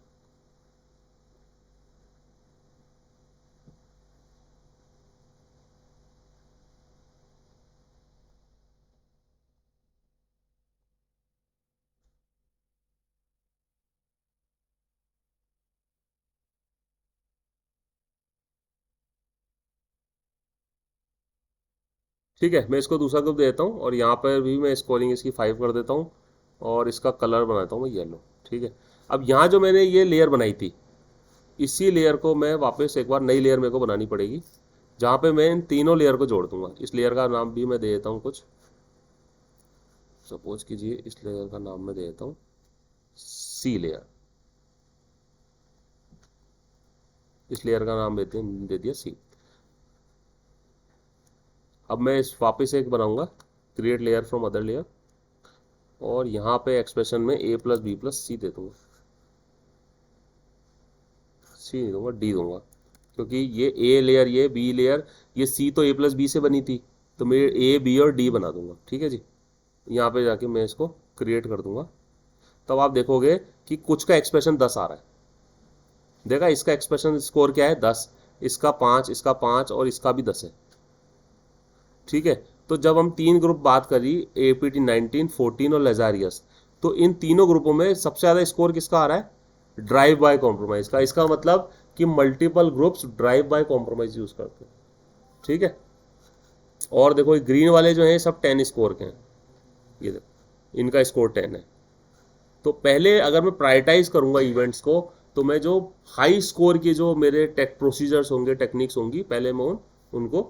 Speaker 1: ठीक है। मैं इसको दूसरा ग्रुप दे देता हूँ, और यहाँ पर भी मैं स्कोरिंग इसकी 5 कर देता हूँ, और इसका कलर बनाता हूँ मैं येलो, ठीक है। अब यहाँ जो मैंने ये लेयर बनाई थी, इसी लेयर को मैं वापस एक बार नई लेयर मेरे को बनानी पड़ेगी, जहाँ पे मैं इन तीनों लेयर को जोड़ दूंगा। इस लेयर का नाम भी मैं दे देता हूँ कुछ, सपोज कीजिए इस लेयर का नाम मैं दे देता हूँ सी लेयर, इस लेयर का नाम दे दिया सी। अब मैं इस वापस एक बनाऊंगा create layer from other layer, और यहाँ पे एक्सप्रेशन में A+B+C दे दूंगा, सी नहीं दूंगा, D दूंगा, क्योंकि ये A लेयर, ये B लेयर, ये C तो A+B से बनी थी, तो मैं A B और D बना दूंगा, ठीक है जी। यहाँ पे जाके मैं इसको क्रिएट कर दूंगा, तब आप देखोगे कि कुछ का एक्सप्रेशन 10 आ रहा है। देखा, इसका एक्सप्रेशन स्कोर क्या है, 10, इसका 5, इसका 5, और इसका भी 10 है, ठीक है। तो जब हम तीन ग्रुप बात करी, APT 19, 14 और लेजारियस, तो इन तीनों ग्रुपों में सबसे ज़्यादा स्कोर किसका आ रहा है, ड्राइव बाय कॉम्प्रोमाइज का। इसका मतलब कि multiple groups drive bye compromise use करते हैं, ठीक है। और देखो ग्रीन वाले जो हैं सब 10 स्कोर के हैं, ये देखो इनका स्कोर 10 है। तो पहले अगर मैं प्रायोरिटाइज करूंगा इवेंट्स को, तो मैं जो हाई स्कोर के जो मेरे टेक प्रोसीजर्स होंगे, टेक्निक्स होंगी, पहले मैं उनको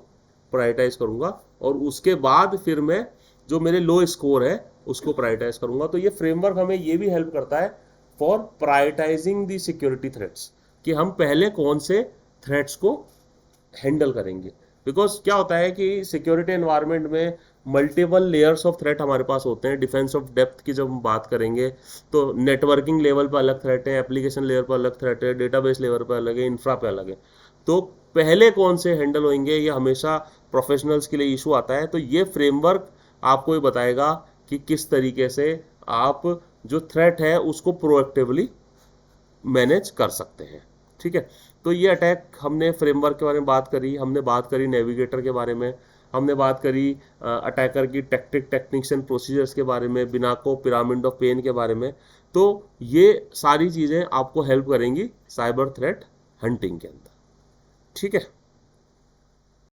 Speaker 1: प्रायोरिटाइज करूंगा, और उसके बाद फिर मैं जो मेरे लो स्कोर है उसको प्रायोरिटाइज करूंगा। तो ये फ्रेमवर्क हमें ये भी हेल्प करता है for prioritising the security threats, कि हम पहले कौन से थ्रेट्स को हैंडल करेंगे। बिकॉज क्या होता है कि सिक्योरिटी एनवायरनमेंट में मल्टीपल लेयर्स ऑफ थ्रेट हमारे पास होते हैं। डिफेंस ऑफ डेप्थ की जब हम बात करेंगे तो नेटवर्किंग लेवल पर अलग थ्रेट है, एप्लीकेशन लेयर पर अलग थ्रेट है, डेटाबेस लेवल पर अलग है, इंफ्रा पे अलग है। तो पहले कौन से हैंडल होंगे, ये हमेशा प्रोफेशनल्स के लिए इशू आता है। तो ये फ्रेमवर्क आपको ये बताएगा कि किस तरीके से आप जो थ्रेट है उसको प्रोएक्टिवली मैनेज कर सकते हैं, ठीक है। तो ये अटैक, हमने फ्रेमवर्क के बारे में बात करी, हमने बात करी नेविगेटर के बारे में, हमने बात करी अटैकर की टेक्निक्स एंड प्रोसीजर्स के बारे में, बिनाको पिरामिड ऑफ पेन के बारे में। तो ये सारी चीज़ें आपको हेल्प करेंगी साइबर थ्रेट हंटिंग के अंदर, ठीक है।